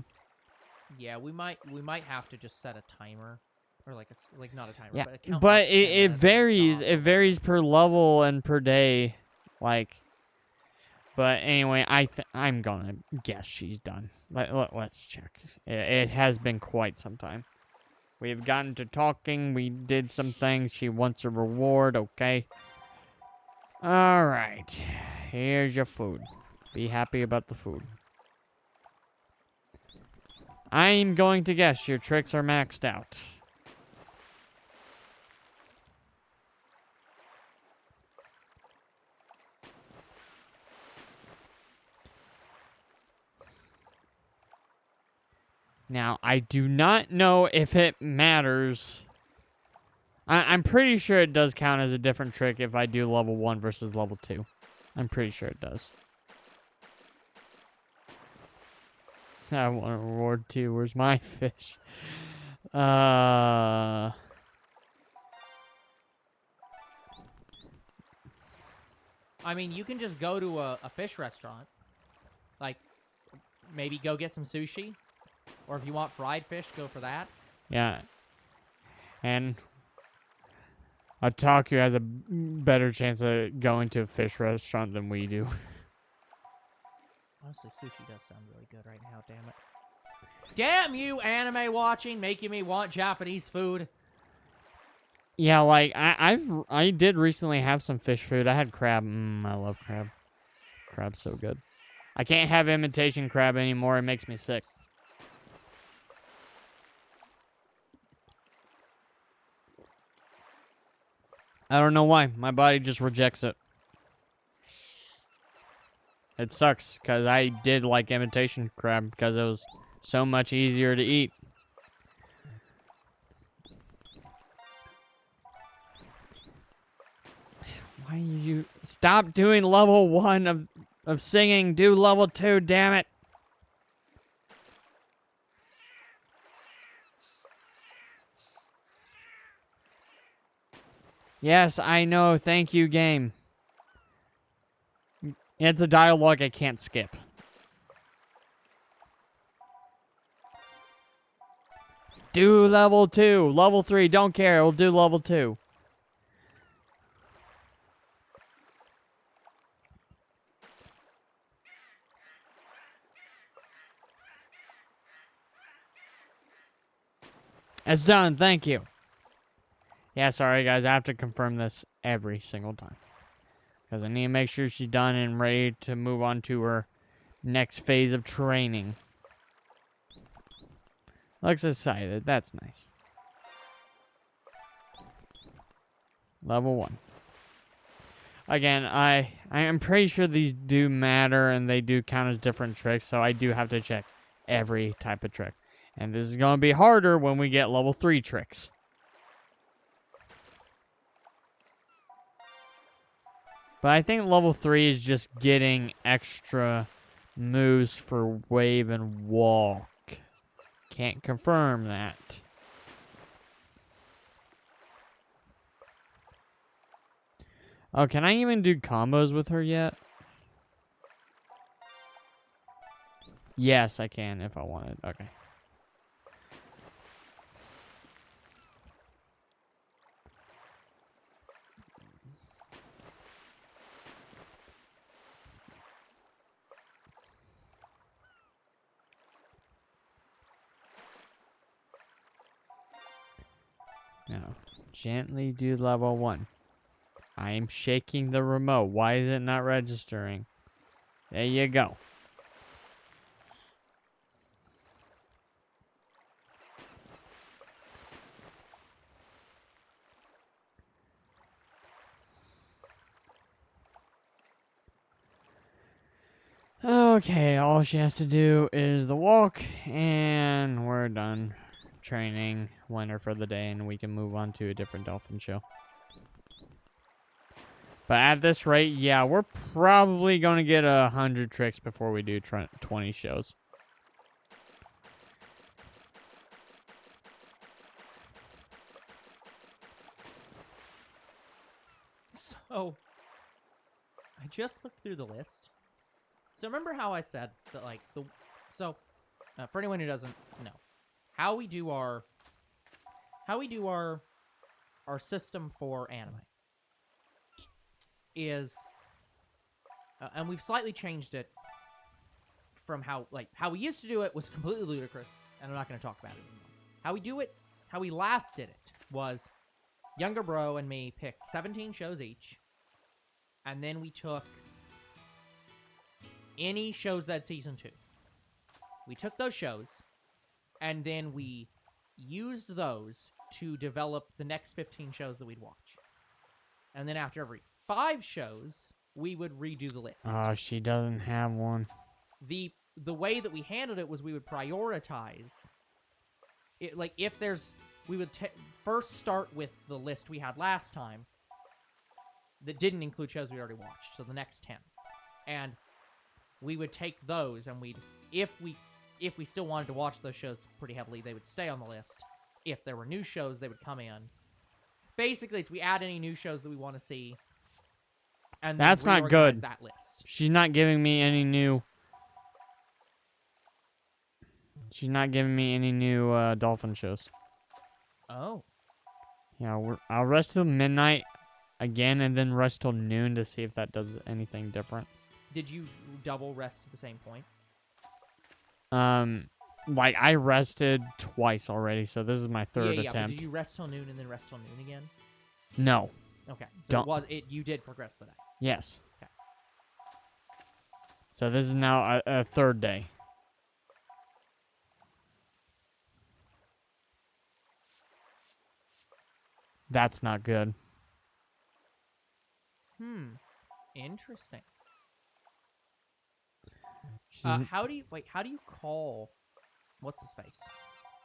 Yeah, we might have to just set a timer, or like not a timer, yeah, but a countdown but for 10 it minutes and varies. stop. It varies per level and per day, like. But anyway, I'm gonna guess she's done. Let's check. It has been quite some time. We have gotten to talking. We did some things. She wants a reward. Okay. All right. Here's your food. Be happy about the food. I'm going to guess your tricks are maxed out. Now, I do not know if it matters. I'm pretty sure it does count as a different trick if I do level 1 versus level 2. I'm pretty sure it does. I want a reward too. Where's my fish? I mean, you can just go to a fish restaurant. Like, maybe go get some sushi. Or if you want fried fish, go for that. Yeah. And Otaku has a better chance of going to a fish restaurant than we do. Honestly, sushi does sound really good right now, damn it. Damn you, anime watching, making me want Japanese food. Yeah, like, I did recently have some fish food. I had crab. I love crab. Crab's so good. I can't have imitation crab anymore. It makes me sick. I don't know why. My body just rejects it. It sucks, because I did like imitation crab, because it was so much easier to eat. Why you... Stop doing level 1 of singing. Do level 2, damn it. Yes, I know. Thank you, game. It's a dialogue I can't skip. Do level 2. Level 3, don't care. We'll do level 2. It's done. Thank you. Yeah, sorry guys, I have to confirm this every single time. Because I need to make sure she's done and ready to move on to her next phase of training. Looks excited, that's nice. Level 1. Again, I am pretty sure these do matter and they do count as different tricks, so I do have to check every type of trick. And this is going to be harder when we get level 3 tricks. But I think level 3 is just getting extra moves for wave and walk. Can't confirm that. Oh, can I even do combos with her yet? Yes, I can if I wanted. Okay. Now, gently do level 1. I am shaking the remote. Why is it not registering? There you go. Okay, all she has to do is the walk, and we're done training winter for the day, and we can move on to a different dolphin show. But at this rate, yeah, we're probably going to get 100 tricks before we do 20 shows. So, I just looked through the list. So remember how I said that, like, for anyone who doesn't know, how we do our system for anime is, and we've slightly changed it from how we used to do it was completely ludicrous, and I'm not going to talk about it anymore. How we last did it was Younger Bro and me picked 17 shows each, and then we took any shows that season 2. We took those shows, and then we used those to develop the next 15 shows that we'd watch. And then after every 5 shows, we would redo the list. Oh, she doesn't have one. The way that we handled it was we would prioritize it. Like, if there's, we would first start with the list we had last time that didn't include shows we already watched, so the next 10. And we would take those, and if we still wanted to watch those shows pretty heavily, they would stay on the list. If there were new shows, they would come in. Basically, it's we add any new shows that we want to see, and then That's not reorganize good. that list. She's not giving me any new. She's not giving me any new dolphin shows. Oh. Yeah, I'll rest till midnight again, and then rest till noon to see if that does anything different. Did you double rest at the same point? Like I rested twice already, so this is my third But attempt. did you rest till noon and then rest till noon again? No. Okay. So Don't. you did progress the day. Yes. Okay. So this is now a third day. That's not good. Interesting. She's, How do you call what's his face?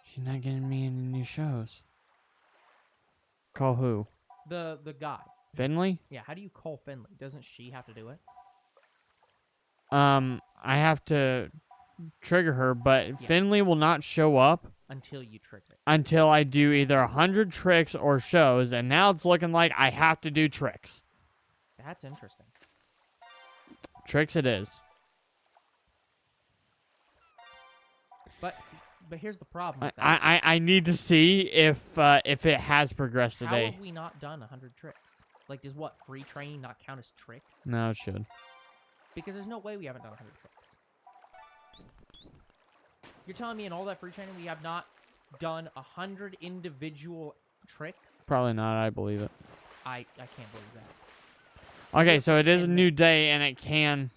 she's not getting me any new shows. Call who? The guy. Finley? Yeah, how do you call Finley? Doesn't she have to do it? I have to trigger her, but Yeah. Finley will not show up Until you trigger it. until I do either 100 tricks or shows, and now it's looking like I have to do tricks. That's interesting. Tricks it is. But here's the problem with that. I need to see if it has progressed How today. have we not done 100 tricks? Like, does free training not count as tricks? No, it should. Because there's no way we haven't done 100 tricks. You're telling me in all that free training we have not done 100 individual tricks. Probably not. I believe it. I can't believe that. Okay, it so for it is a 10 new minutes. day, and it can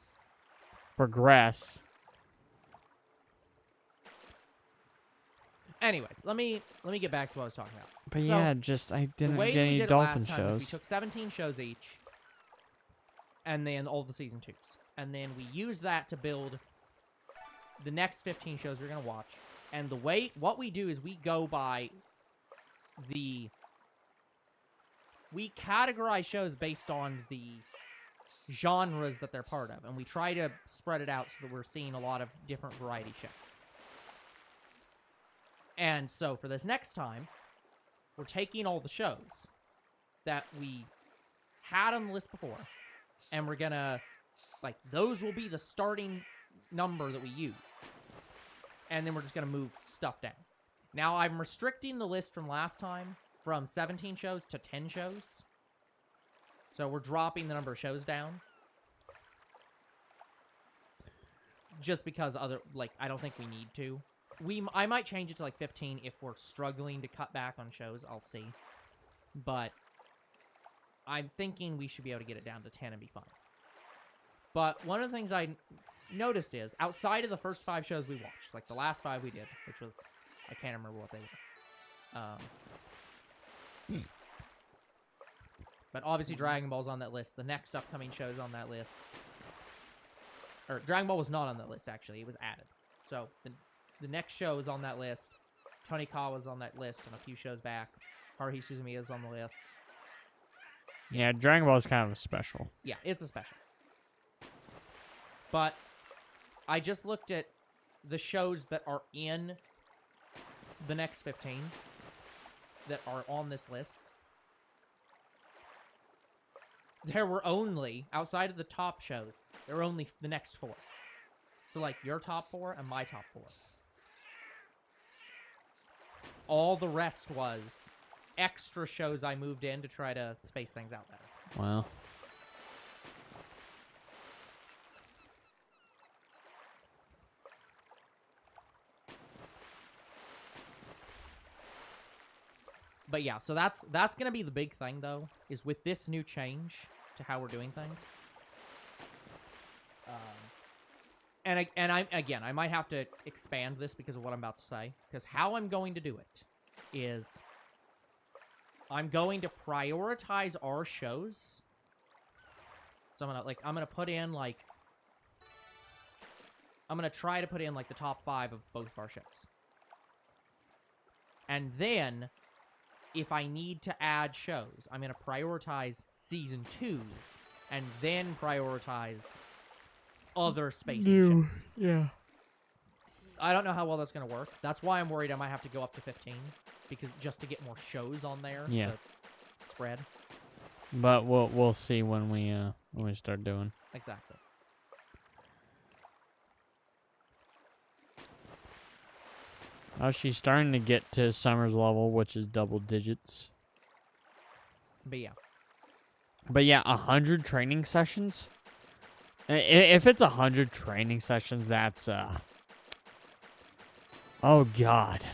progress. Anyways, let me get back to what I was talking about. But So, yeah, just I the didn't way get we any did it dolphin last time was we shows. took 17 shows each, and then all the season 2s, and then we used that to build the next 15 shows we're gonna watch. And what we do is we go by we categorize shows based on the genres that they're part of, and we try to spread it out so that we're seeing a lot of different variety shows. And so for this next time, we're taking all the shows that we had on the list before, and we're gonna, like, those will be the starting number that we use. And then we're just gonna move stuff down. Now, I'm restricting the list from last time from 17 shows to 10 shows. So we're dropping the number of shows down. Just because I don't think we need to. I might change it to like 15 if we're struggling to cut back on shows. I'll see. But I'm thinking we should be able to get it down to 10 and be fine. But one of the things I noticed is, outside of the first 5 shows we watched, like the last 5 we did, which was, I can't remember what they were. But obviously Dragon Ball's on that list. The next upcoming show's on that list. Or Dragon Ball was not on that list, actually. It was added. So the next show is on that list. Tonikawa's on that list and a few shows back. Haruhi Suzumiya's on the list. Yeah, Dragon Ball is kind of special. Yeah, it's a special. But I just looked at the shows that are in the next 15 that are on this list. There were only, outside of the top shows, there were only the next 4. So, like, your top 4 and my top 4. All the rest was extra shows I moved in to try to space things out better. Wow. But yeah, so that's going to be the big thing, though, is with this new change to how we're doing things. I might have to expand this because of what I'm about to say. Because how I'm going to do it is I'm going to prioritize our shows. So I'm gonna put in like I'm gonna try to put in like the top 5 of both of our shows. And then if I need to add shows, I'm going to prioritize season 2s and then prioritize other spacing shows. Yeah. I don't know how well that's going to work. That's why I'm worried I might have to go up to 15 because just to get more shows on there to spread. But we'll see when we start doing. Exactly. Oh, she's starting to get to Summer's level, which is double digits. But yeah, 100 training sessions. If it's 100 training sessions, that's oh god.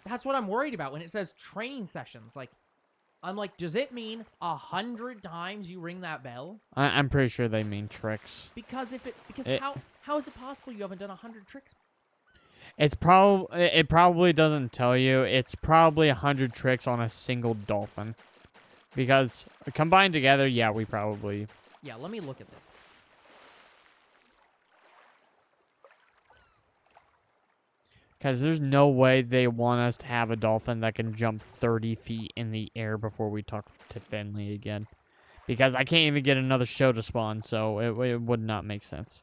That's what I'm worried about when it says training sessions. Like, I'm like, does it mean 100 times you ring that bell? I'm pretty sure they mean tricks. Because how is it possible you haven't done 100 tricks? It probably doesn't tell you. It's probably 100 tricks on a single dolphin. Because combined together, yeah, we probably... Yeah, let me look at this. Because there's no way they want us to have a dolphin that can jump 30 feet in the air before we talk to Finley again. Because I can't even get another show to spawn, so it would not make sense.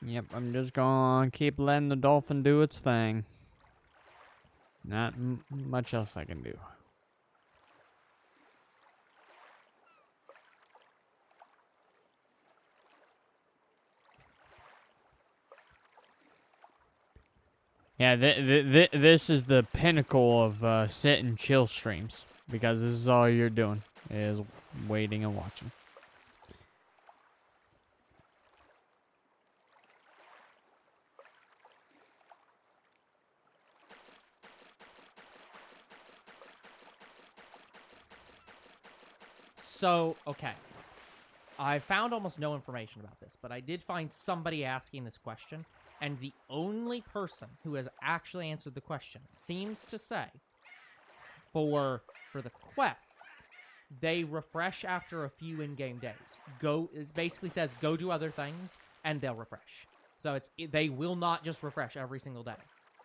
Yep, I'm just gonna keep letting the dolphin do its thing. Not much else I can do. Yeah, this is the pinnacle of sit and chill streams, because this is all you're doing, is waiting and watching. So, okay. I found almost no information about this, but I did find somebody asking this question, and the only person who has actually answered the question seems to say for the quests, they refresh after a few in-game days. It basically says go do other things and they'll refresh. So they will not just refresh every single day.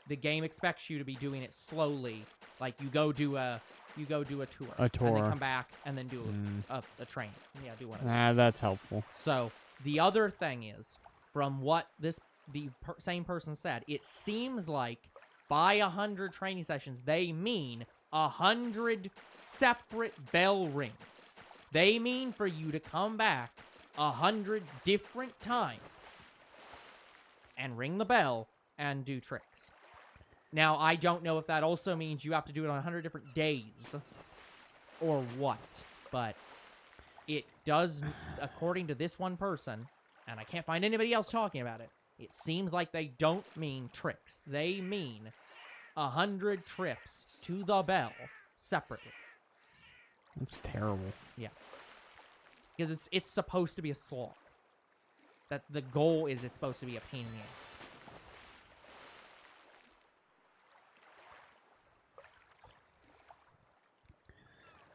The game expects you to be doing it slowly. Like you go do a tour. A tour. And then come back and then do a train. Yeah, do one of those. Ah, that's helpful. So the other thing is, from what same person said, it seems like by 100 training sessions, they mean 100 separate bell rings. They mean for you to come back 100 different times and ring the bell and do tricks. Now, I don't know if that also means you have to do it on 100 different days or what, but it does, according to this one person, and I can't find anybody else talking about it, it seems like they don't mean tricks. They mean 100 trips to the bell separately. That's terrible. Yeah. Because it's supposed to be a slog. That the goal is it's supposed to be a pain in the ass.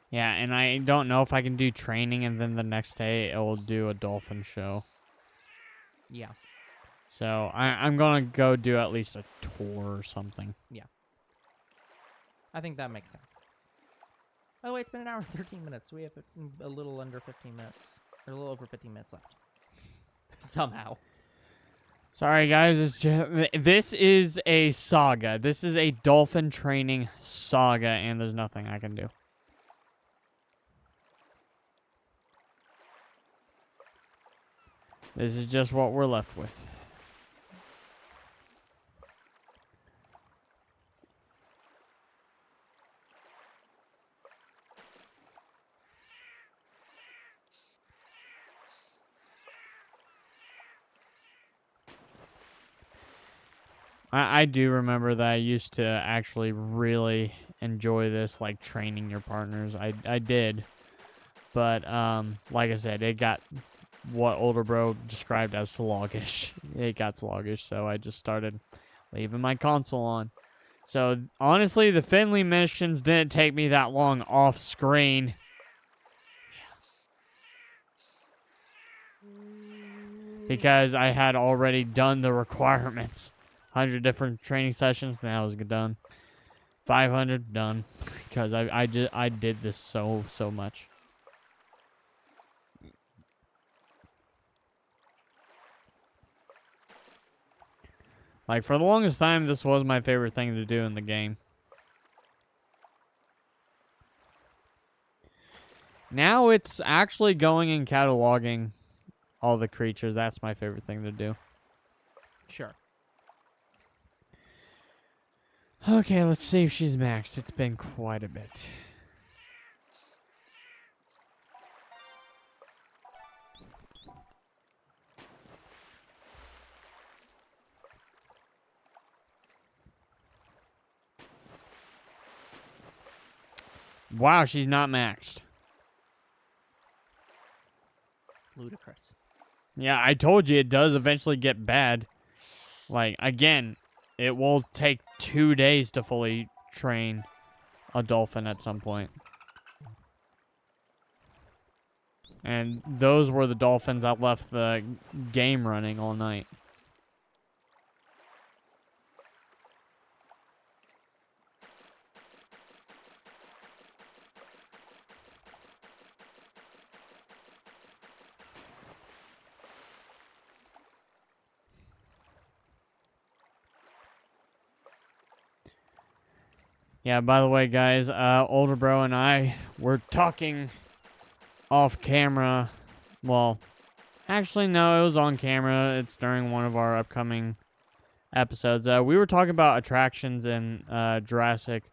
Yeah, and I don't know if I can do training and then the next day it will do a dolphin show. Yeah. So I'm going to go do at least a tour or something. Yeah. I think that makes sense. By the way, it's been an hour and 13 minutes, so we have a little under 15 minutes. Or a little over 15 minutes left. Somehow. Sorry, guys. This is a saga. This is a dolphin training saga, and there's nothing I can do. This is just what we're left with. I do remember that I used to actually really enjoy this, like, training your partners. I did. But, like I said, it got what Older Bro described as sluggish. It got sluggish, so I just started leaving my console on. So, honestly, the Finley missions didn't take me that long off screen. Because I had already done the requirements. 100 different training sessions, and that was done. 500, done. Because I did this so much. Like, for the longest time, this was my favorite thing to do in the game. Now it's actually going and cataloging all the creatures. That's my favorite thing to do. Sure. Okay, let's see if she's maxed. It's been quite a bit. Wow, she's not maxed. Ludicrous. Yeah, I told you it does eventually get bad. Like, again, it will take 2 days to fully train a dolphin at some point. And those were the dolphins that left the game running all night. Yeah, by the way, guys, older bro and I were talking off camera. Well, actually, no, it was on camera. It's during one of our upcoming episodes. We were talking about attractions in Jurassic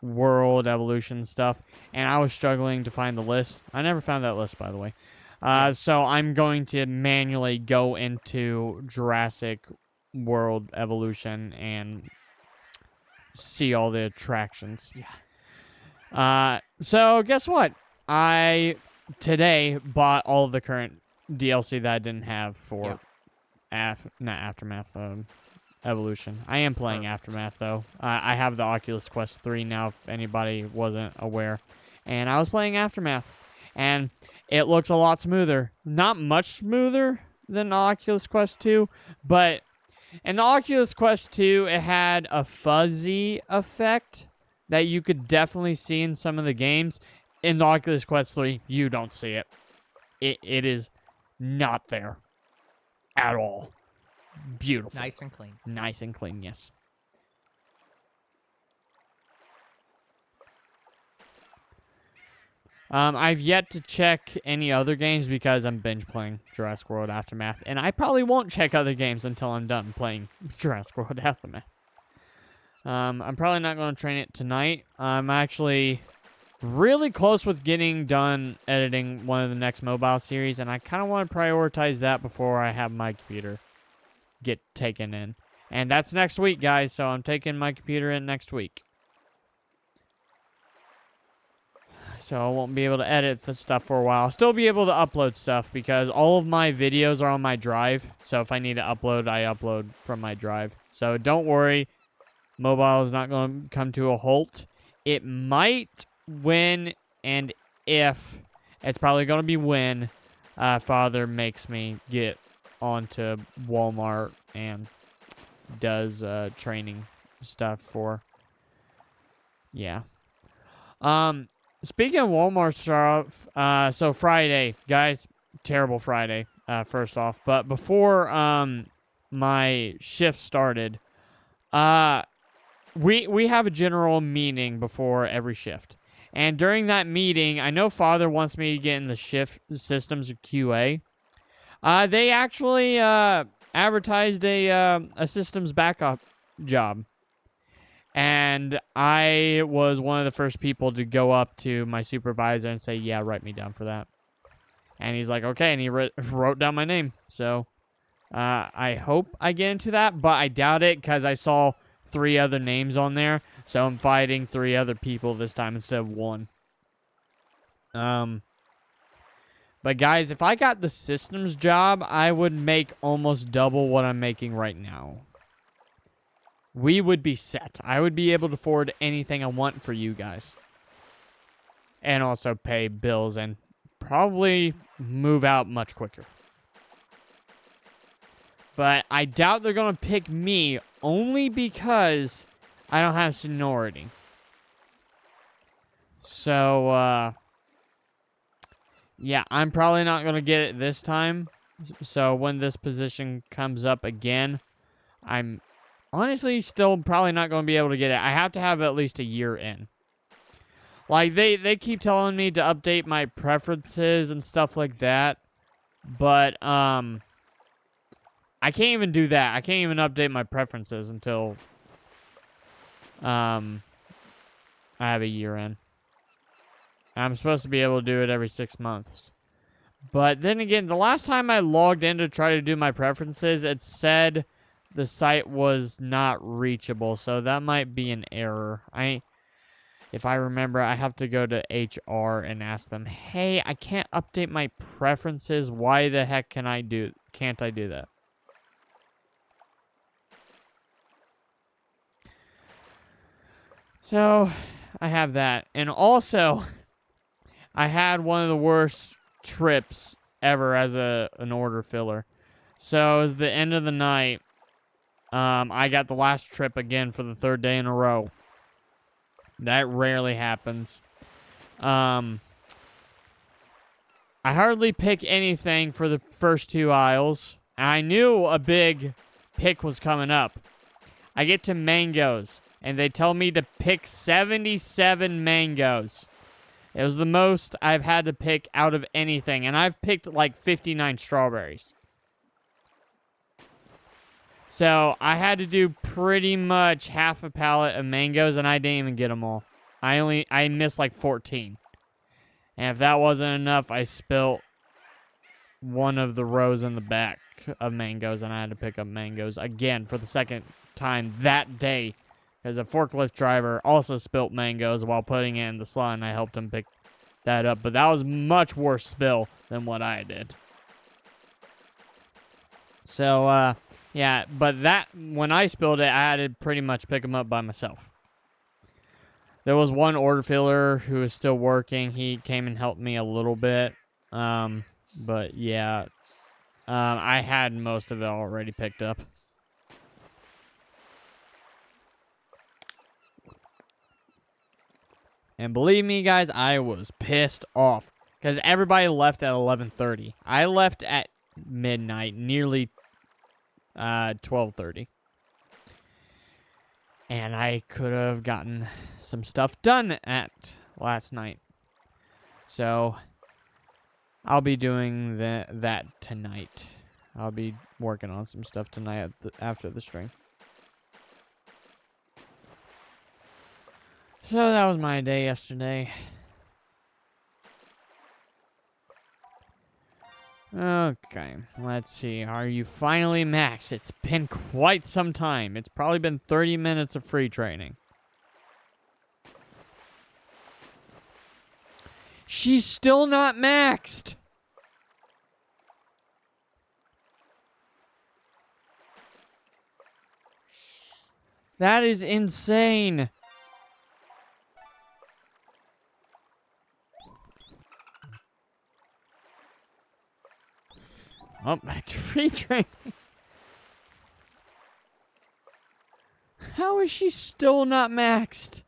World Evolution stuff, and I was struggling to find the list. I never found that list, by the way. So I'm going to manually go into Jurassic World Evolution and see all the attractions. Yeah. So guess what? I today bought all of the current DLC that I didn't have for not Aftermath, Evolution. I am playing Aftermath though. I have the Oculus Quest 3 now, if anybody wasn't aware. And I was playing Aftermath, and it looks a lot smoother. Not much smoother than the Oculus Quest 2, but in the Oculus Quest 2, it had a fuzzy effect that you could definitely see in some of the games. In the Oculus Quest 3, you don't see it. It is not there at all. Beautiful. Nice and clean. Nice and clean, yes. I've yet to check any other games because I'm binge playing Jurassic World Aftermath, and I probably won't check other games until I'm done playing Jurassic World Aftermath. I'm probably not going to train it tonight. I'm actually really close with getting done editing one of the next mobile series, and I kind of want to prioritize that before I have my computer get taken in. And that's next week, guys, so I'm taking my computer in next week. So I won't be able to edit the stuff for a while. I'll still be able to upload stuff because all of my videos are on my drive. So if I need to upload, I upload from my drive. So don't worry. Mobile is not going to come to a halt. It might when and if. It's probably going to be when Father makes me get onto Walmart and does training stuff for. Yeah. Speaking of Walmart stuff, so Friday, guys, terrible Friday, first off. But before my shift started, we have a general meeting before every shift. And during that meeting, I know Father wants me to get in the shift systems of QA. They actually advertised a systems backup job. And I was one of the first people to go up to my supervisor and say, yeah, write me down for that. And he's like, okay, and he wrote down my name. So I hope I get into that, but I doubt it because I saw 3 other names on there. So I'm fighting 3 other people this time instead of 1. But guys, if I got the systems job, I would make almost double what I'm making right now. We would be set. I would be able to afford anything I want for you guys. And also pay bills and probably move out much quicker. But I doubt they're going to pick me only because I don't have seniority. So, yeah, I'm probably not going to get it this time. So when this position comes up again, I'm honestly still probably not going to be able to get it. I have to have at least a year in. Like, they keep telling me to update my preferences and stuff like that. But, I can't even do that. I can't even update my preferences until, I have a year in. I'm supposed to be able to do it every 6 months. But then again, the last time I logged in to try to do my preferences, it said the site was not reachable, so that might be an error. If I remember, I have to go to HR and ask them, hey, I can't update my preferences. Why the heck can't I do that? So, I have that. And also, I had one of the worst trips ever as an order filler. So, it was the end of the night. I got the last trip again for the 3rd day in a row. That rarely happens. I hardly pick anything for the first 2 aisles. I knew a big pick was coming up. I get to mangoes. and they tell me to pick 77 mangoes. It was the most I've had to pick out of anything, and I've picked like 59 strawberries. So I had to do pretty much half a pallet of mangoes, and I didn't even get them all. I missed like 14. And if that wasn't enough, I spilt one of the rows in the back of mangoes, and I had to pick up mangoes again for the second time that day, because a forklift driver also spilt mangoes while putting it in the slot, and I helped him pick that up. But that was much worse spill than what I did. So, yeah, but that, when I spilled it, I had to pretty much pick them up by myself. There was one order filler who was still working. He came and helped me a little bit. But yeah, I had most of it already picked up. And believe me, guys, I was pissed off because everybody left at 11:30. I left at midnight, nearly 12:30. And I could have gotten some stuff done at last night. So I'll be doing that tonight. I'll be working on some stuff tonight after the stream. So that was my day yesterday. Okay, let's see. Are you finally maxed? It's been quite some time. It's probably been 30 minutes of free training. She's still not maxed. That is insane. Oh, back to free training. How is she still not maxed?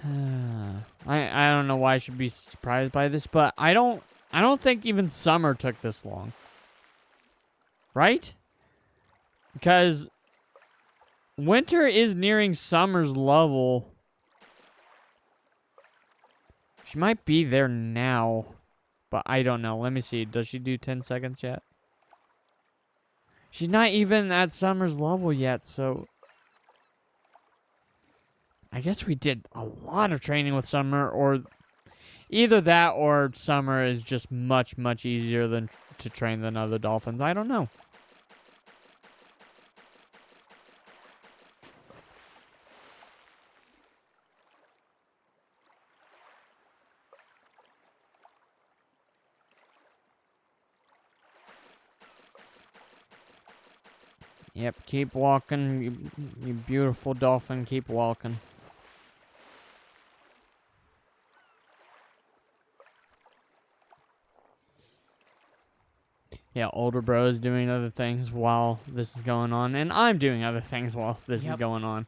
I don't know why I should be surprised by this, but I don't think even summer took this long. Right? Because winter is nearing summer's level. She might be there now, but I don't know. Let me see. Does she do 10 seconds yet? She's not even at summer's level yet, so I guess we did a lot of training with summer, or either that or summer is just much, much easier to train than other dolphins. I don't know. Yep, keep walking, you beautiful dolphin, keep walking. Yeah, older bros doing other things while this is going on, and I'm doing other things while this is going on.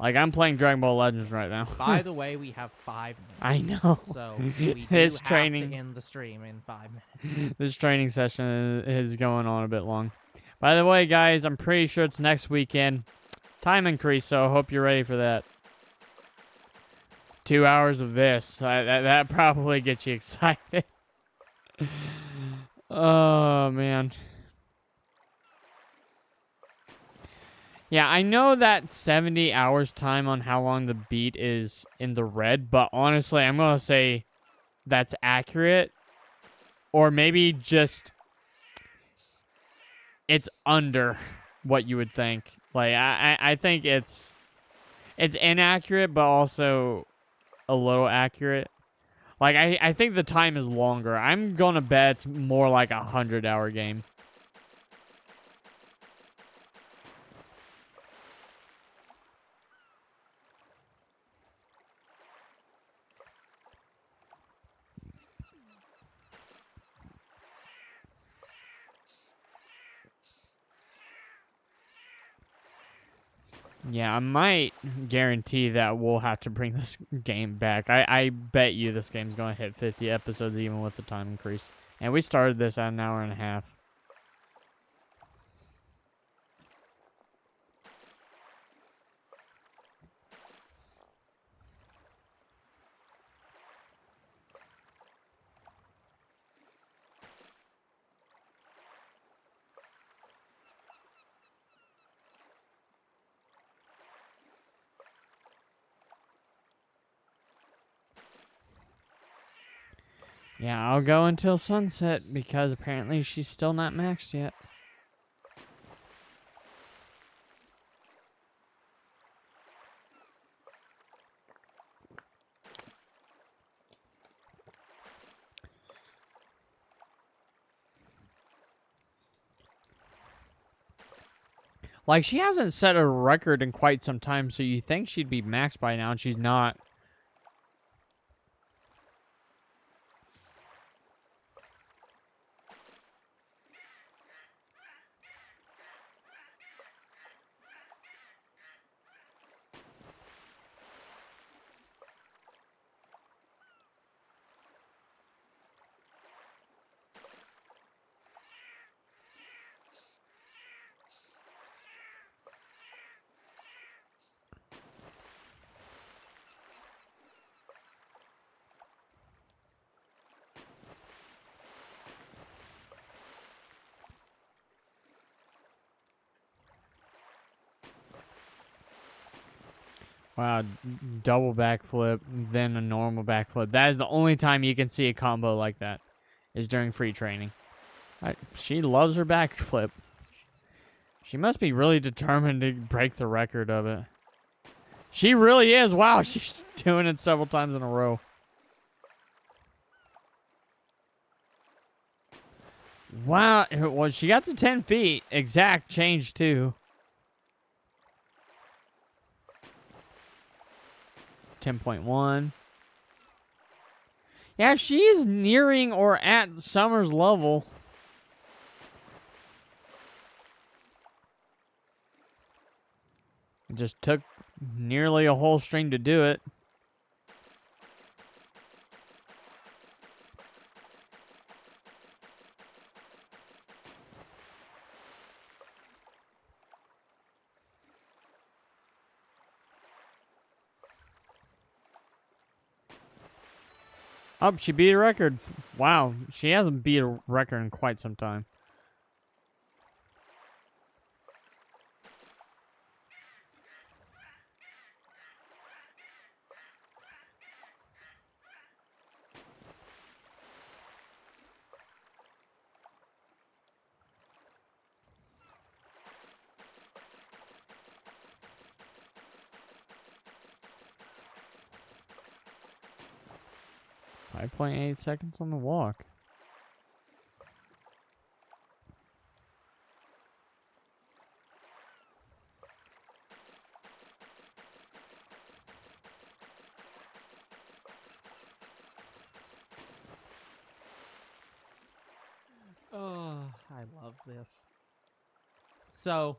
Like, I'm playing Dragon Ball Legends right now. By the way, we have 5 minutes. I know. So we do This have training, to end the stream in 5 minutes. This training session is going on a bit long. By the way, guys, I'm pretty sure it's next weekend. Time increase, so I hope you're ready for that. 2 hours of this. That probably gets you excited. Oh, man. Yeah, I know that 70 hours time on how long the beat is in the red, but honestly, I'm going to say that's accurate. Or maybe just it's under what you would think. Like, I think it's inaccurate, but also a little accurate. Like, I think the time is longer. I'm going to bet it's more like a 100-hour game. Yeah, I might guarantee that we'll have to bring this game back. I bet you this game's going to hit 50 episodes even with the time increase. And we started this at an hour and a half. Yeah, I'll go until sunset because apparently she's still not maxed yet. Like, she hasn't set a record in quite some time, so you think she'd be maxed by now, and she's not. Wow, double backflip, then a normal backflip. That is the only time you can see a combo like that, is during free training. She loves her backflip. She must be really determined to break the record of it. She really is. Wow, she's doing it several times in a row. Wow, well, she got to 10 feet. Exact change, too. 10.1. Yeah, she's nearing or at Summer's level. It just took nearly a whole string to do it. Oh, she beat a record. Wow, she hasn't beat a record in quite some time. Five 5.8 seconds on the walk. Oh, I love this. So,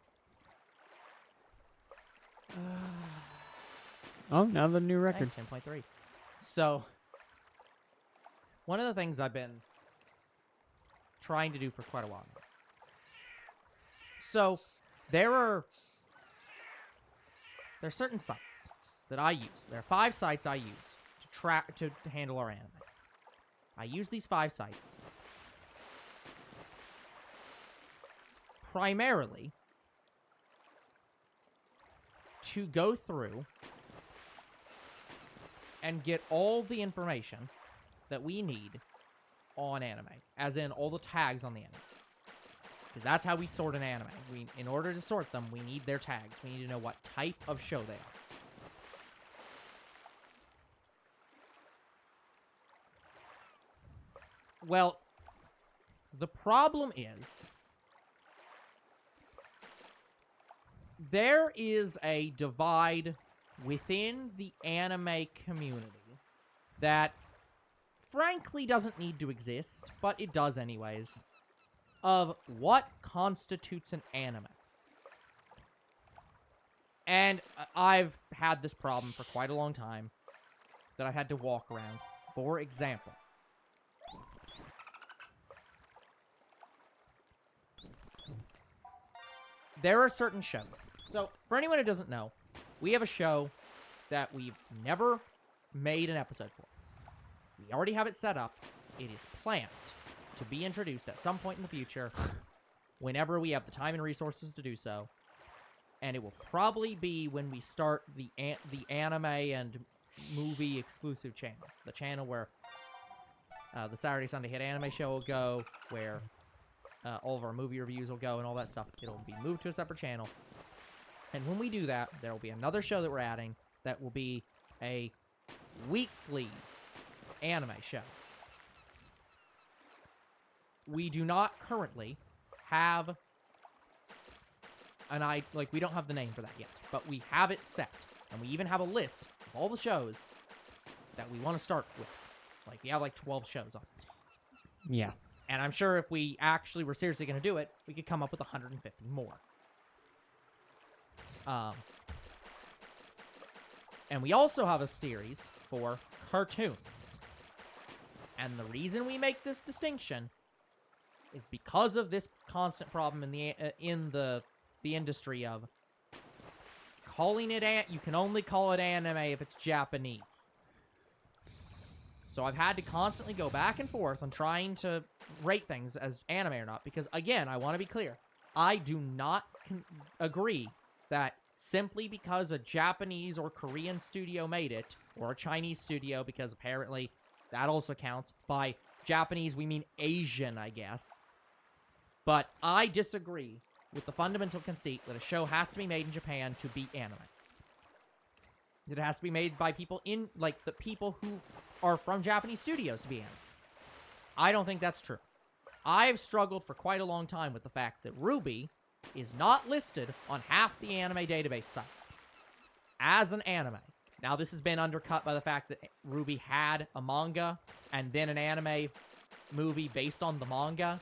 Oh, now the new record. 10.3. So, one of the things I've been trying to do for quite a while now. So, there's certain sites that I use. There are 5 sites I use to handle our anime. I use these 5 sites primarily to go through and get all the information that we need on anime, as in all the tags on the anime. Because that's how we sort an anime. In order to sort them, we need their tags. We need to know what type of show they are. Well, the problem is there is a divide within the anime community that frankly doesn't need to exist, but it does anyways, of what constitutes an anime. And I've had this problem for quite a long time that I've had to walk around. For example, there are certain shows. So, for anyone who doesn't know, we have a show that we've never made an episode for. We already have it set up. It is planned to be introduced at some point in the future, whenever we have the time and resources to do so. And it will probably be when we start the anime and movie exclusive channel. The channel where the Saturday Sunday Hit Anime Show will go, where all of our movie reviews will go and all that stuff. It'll be moved to a separate channel. And when we do that, there will be another show that we're adding that will be a weekly anime show. We do not currently have we don't have the name for that yet, but we have it set. And we even have a list of all the shows that we want to start with. Like, we have like 12 shows on it. Yeah. And I'm sure if we actually were seriously going to do it, we could come up with 150 more. And we also have a series for cartoons. And the reason we make this distinction is because of this constant problem in the industry of calling it you can only call it anime if it's Japanese. So I've had to constantly go back and forth on trying to rate things as anime or not, because again, I want to be clear. I do not agree that simply because a Japanese or Korean studio made it, or a Chinese studio, because apparently that also counts. By Japanese, we mean Asian, I guess. But I disagree with the fundamental conceit that a show has to be made in Japan to be anime. It has to be made by people the people who are from Japanese studios to be anime. I don't think that's true. I've struggled for quite a long time with the fact that RWBY is not listed on half the anime database sites as an anime. Now, this has been undercut by the fact that RWBY had a manga and then an anime movie based on the manga,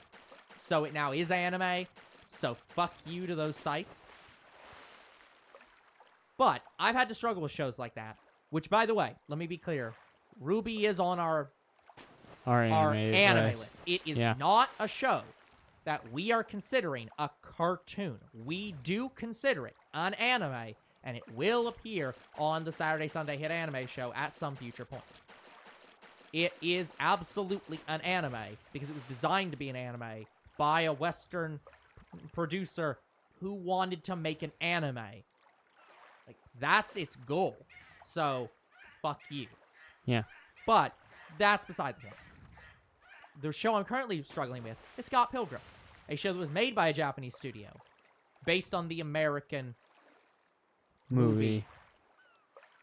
so it now is anime, so fuck you to those sites. But I've had to struggle with shows like that, which, by the way, let me be clear, RWBY is on our anime list. It is not a show that we are considering a cartoon. We do consider it an anime, and it will appear on the Saturday Sunday Hit Anime Show at some future point. It is absolutely an anime because it was designed to be an anime by a Western producer who wanted to make an anime. Like, that's its goal. So, fuck you. Yeah. But that's beside the point. The show I'm currently struggling with is Scott Pilgrim, a show that was made by a Japanese studio based on the American movie.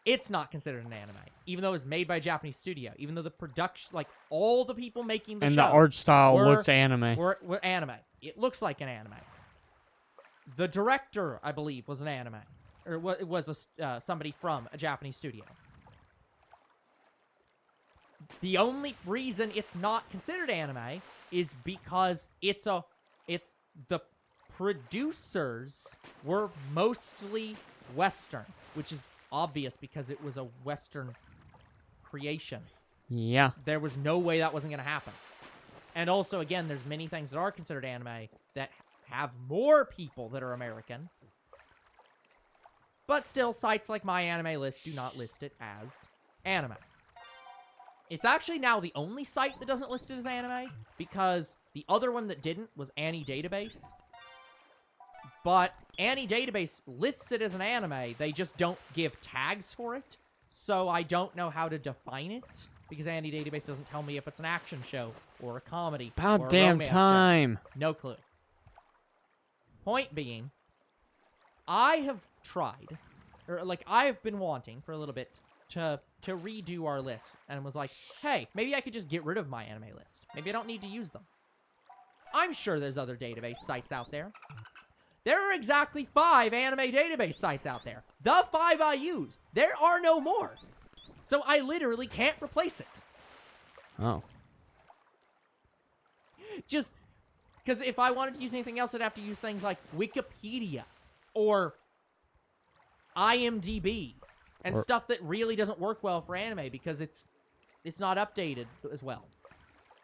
It's not considered an anime, even though it was made by a Japanese studio. Even though the production, like, all the people making the show... And the art style looks anime. Were anime. It looks like an anime. The director, I believe, was an anime. Or it was somebody from a Japanese studio. The only reason it's not considered anime is because it's the producers were mostly Western, which is obvious because it was a Western creation. Yeah. There was no way that wasn't going to happen. And also, again, there's many things that are considered anime that have more people that are American. But still, sites like My Anime List do not list it as anime. It's actually now the only site that doesn't list it as anime, because the other one that didn't was Annie Database. But Annie Database lists it as an anime, they just don't give tags for it, so I don't know how to define it, because Annie Database doesn't tell me if it's an action show, or a comedy, or a damn romance time. show. No clue. Point being, I have tried, or like I've been wanting for a little bit to redo our list, and was like, hey, maybe I could just get rid of my anime list. Maybe I don't need to use them. I'm sure there's other database sites out there. There are exactly 5 anime database sites out there. The 5 I use. There are no more. So I literally can't replace it. Oh. Just because if I wanted to use anything else, I'd have to use things like Wikipedia or IMDb and stuff that really doesn't work well for anime because it's not updated as well.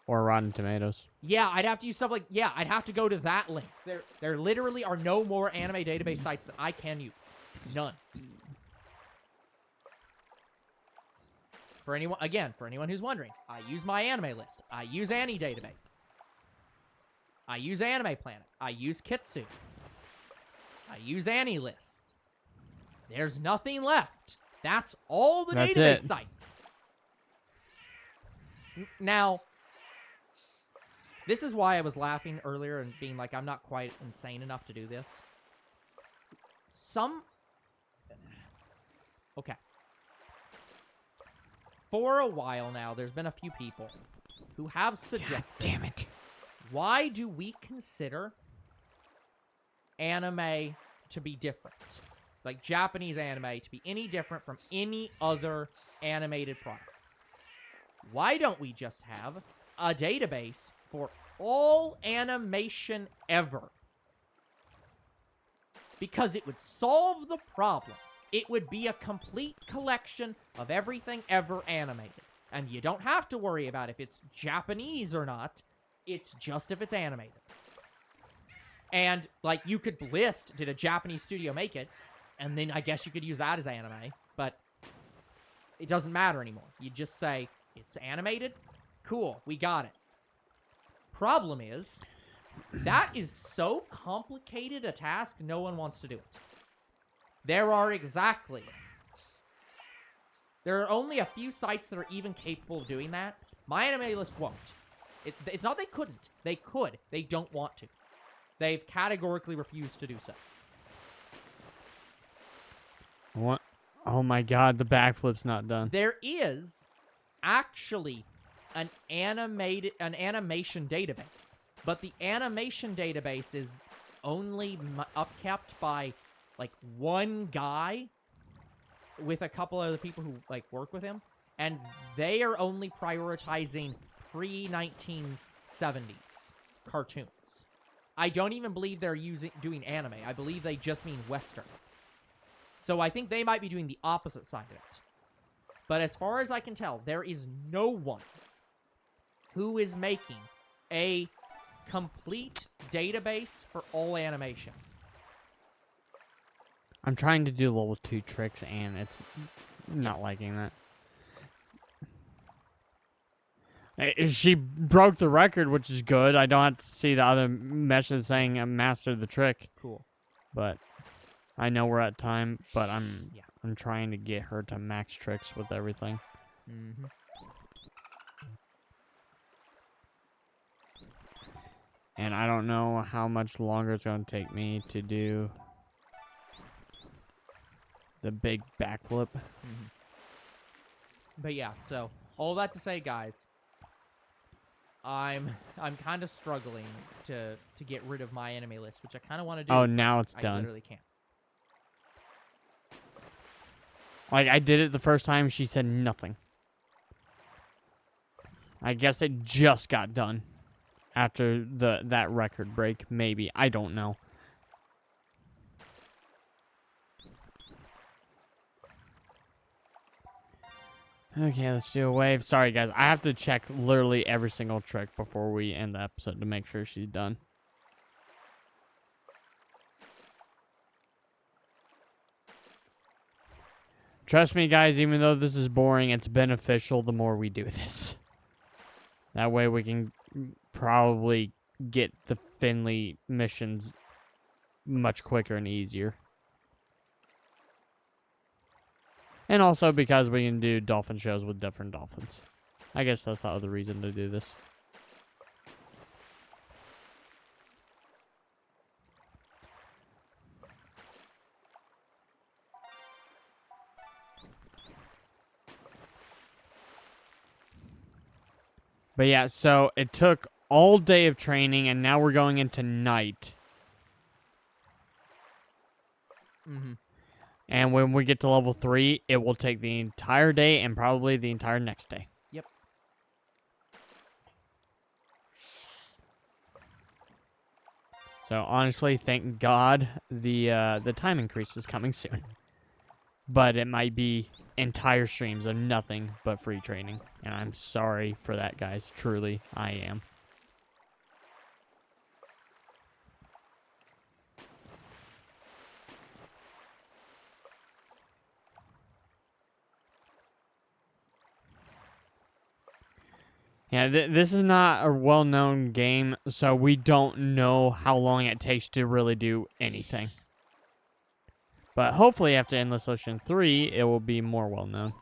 Or Rotten Tomatoes. Yeah, I'd have to use stuff like, I'd have to go to that link. There literally are no more anime database sites that I can use. None. For anyone who's wondering, I use My Anime List. I use Annie Database. I use Anime Planet. I use Kitsu. I use Annie List. There's nothing left. That's all the database sites. Now, This is why I was laughing earlier and being like, I'm not quite insane enough to do this. Okay. For a while now, there's been a few people who have suggested, damn it. why do we consider anime to be different? Like Japanese anime to be any different from any other animated products? Why don't we just have a database for all animation ever? Because it would solve the problem. It would be a complete collection of everything ever animated. And you don't have to worry about if it's Japanese or not. It's just if it's animated. And, like, you could list, did a Japanese studio make it? And then I guess you could use that as anime. But it doesn't matter anymore. You just say, it's animated? Cool, we got it. Problem is, that is so complicated a task, no one wants to do it. There are only a few sites that are even capable of doing that. My anime list won't. It's not they couldn't. They could. They don't want to. They've categorically refused to do so. What? Oh my god, the backflip's not done. There is actually an animation database, but the animation database is only upkept by like one guy with a couple other people who like work with him, and they are only prioritizing pre-1970s cartoons. I don't even believe they're doing anime. I believe they just mean Western. So I think they might be doing the opposite side of it. But as far as I can tell, there is no one who is making a complete database for all animation. I'm trying to do level 2 tricks, and it's not liking that. She broke the record, which is good. I don't have to see the other message saying I mastered the trick. Cool. But I know we're at time, but I'm trying to get her to max tricks with everything. Mm-hmm. And I don't know how much longer it's going to take me to do the big backflip. Mm-hmm. But yeah, so all that to say, guys, I'm kind of struggling to get rid of my enemy list, which I kind of want to do. Oh, now it's I done. literally can't. Like, I did it the first time, she said nothing. I guess it just got done after that record break, maybe. I don't know. Okay, let's do a wave. Sorry, guys. I have to check literally every single trick before we end the episode to make sure she's done. Trust me, guys, even though this is boring, it's beneficial the more we do this. That way we can probably get the Finley missions much quicker and easier. And also because we can do dolphin shows with different dolphins. I guess that's the other reason to do this. But yeah, so it took all day of training, and now we're going into night. Mm-hmm. And when we get to level 3, it will take the entire day and probably the entire next day. Yep. So honestly, thank God the time increase is coming soon. But it might be entire streams of nothing but free training. And I'm sorry for that, guys. Truly, I am. Yeah, this is not a well-known game, so we don't know how long it takes to really do anything. But hopefully after Endless Ocean 3, it will be more well-known.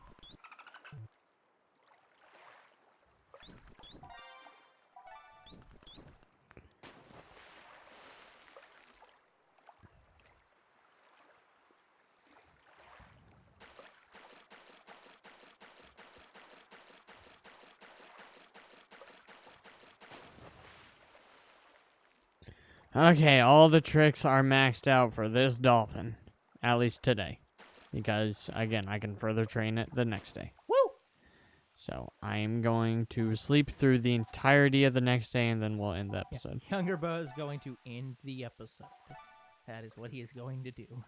Okay, all the tricks are maxed out for this dolphin. At least today. Because, again, I can further train it the next day. Woo! So, I am going to sleep through the entirety of the next day, and then we'll end the episode. Younger Bo is going to end the episode. That is what he is going to do.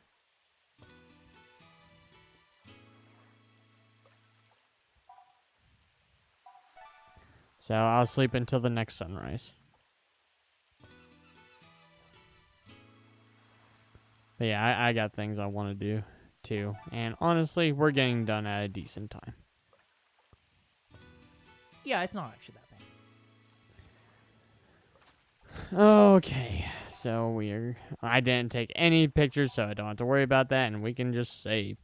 So, I'll sleep until the next sunrise. But yeah, I got things I want to do, too. And honestly, we're getting done at a decent time. Yeah, it's not actually that bad. Okay, so I didn't take any pictures, so I don't have to worry about that, and we can just save.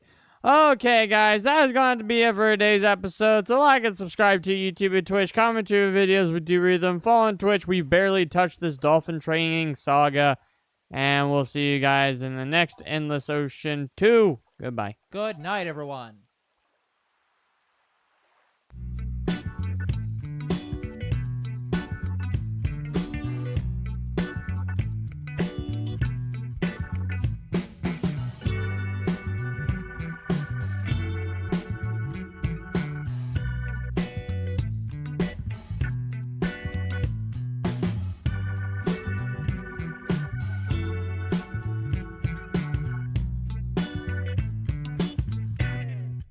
Okay, guys, that is going to be it for today's episode. So like and subscribe to YouTube and Twitch. Comment to our videos. We do read them. Follow on Twitch. We've barely touched this dolphin training saga. And we'll see you guys in the next Endless Ocean 2. Goodbye. Good night, everyone.